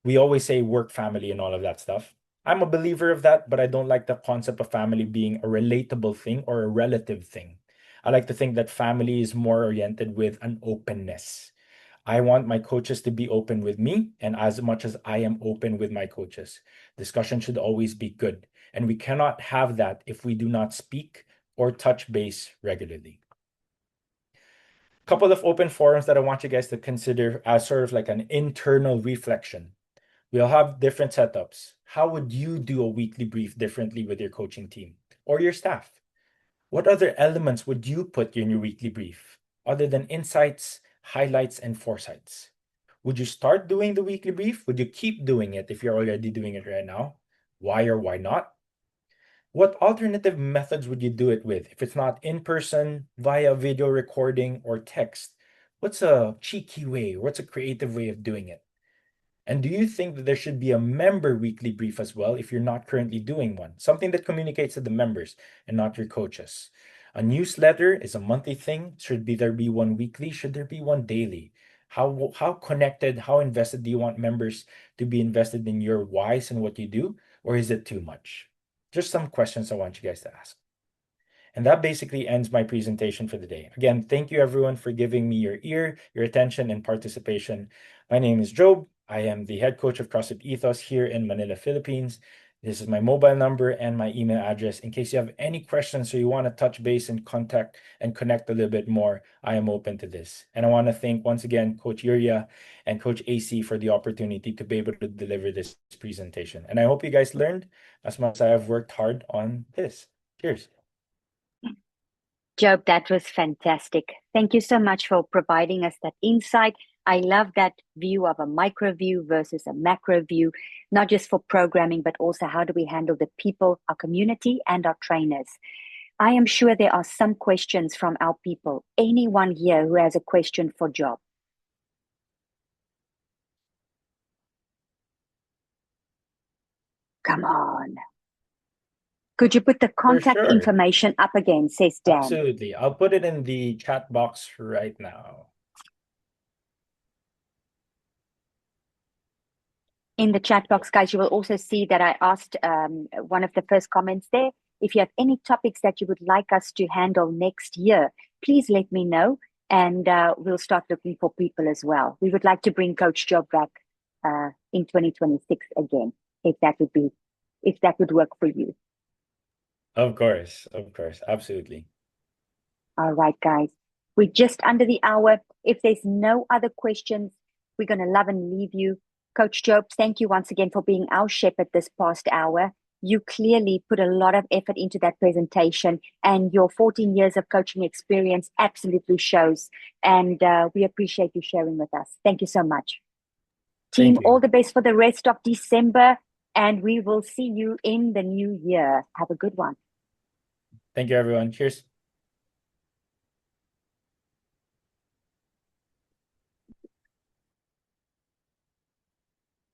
We always say work, family, and all of that stuff. I'm a believer of that, but I don't like the concept of family being a relatable thing or a relative thing. I like to think that family is more oriented with an openness. I want my coaches to be open with me, and as much as I am open with my coaches. Discussion should always be good, and we cannot have that if we do not speak or touch base regularly. Couple of open forums that I want you guys to consider as sort of like an internal reflection. We'll have different setups. How would you do a weekly brief differently with your coaching team or your staff? What other elements would you put in your weekly brief other than insights, highlights, and foresights? Would you start doing the weekly brief? Would you keep doing it if you're already doing it right now? Why or why not? What alternative methods would you do it with? If it's not in person, via video recording, or text, what's a cheeky way? What's a creative way of doing it? And do you think that there should be a member weekly brief as well if you're not currently doing one? Something that communicates to the members and not your coaches. A newsletter is a monthly thing. Should there be one weekly? Should there be one daily? How connected, how invested do you want members to be invested in your whys and what you do? Or is it too much? Just some questions I want you guys to ask. And that basically ends my presentation for the day. Again, thank you everyone for giving me your ear, your attention, and participation. My name is Job. I am the head coach of CrossFit Ethos here in Manila, Philippines. This is my mobile number and my email address. In case you have any questions or you want to touch base and contact and connect a little bit more, I am open to this. And I want to thank once again Coach Yuria and Coach AC for the opportunity to be able to deliver this presentation. And I hope you guys learned as much as I have worked hard on this. Cheers. Job, that was fantastic. Thank you so much for providing us that insight. I love that view of a micro view versus a macro view, not just for programming, but also how do we handle the people, our community, and our trainers. I am sure there are some questions from our people. Anyone here who has a question for Job? Come on. Could you put the contact sure. information up again, says Dan. Absolutely. I'll put it in the chat box right now. In the chat box, guys, you will also see that I asked one of the first comments there. If you have any topics that you would like us to handle next year, please let me know, and we'll start looking for people as well. We would like to bring Coach Job back in 2026 again, if that would work for you. Of course, absolutely. All right, guys. We're just under the hour. If there's no other questions, we're going to love and leave you. Coach Job, thank you once again for being our shepherd this past hour. You clearly put a lot of effort into that presentation, and your 14 years of coaching experience absolutely shows. And we appreciate you sharing with us. Thank you so much. Team, Thank you. all the best for the rest of December, and we will see you in the new year. Have a good one. Thank you, everyone. Cheers.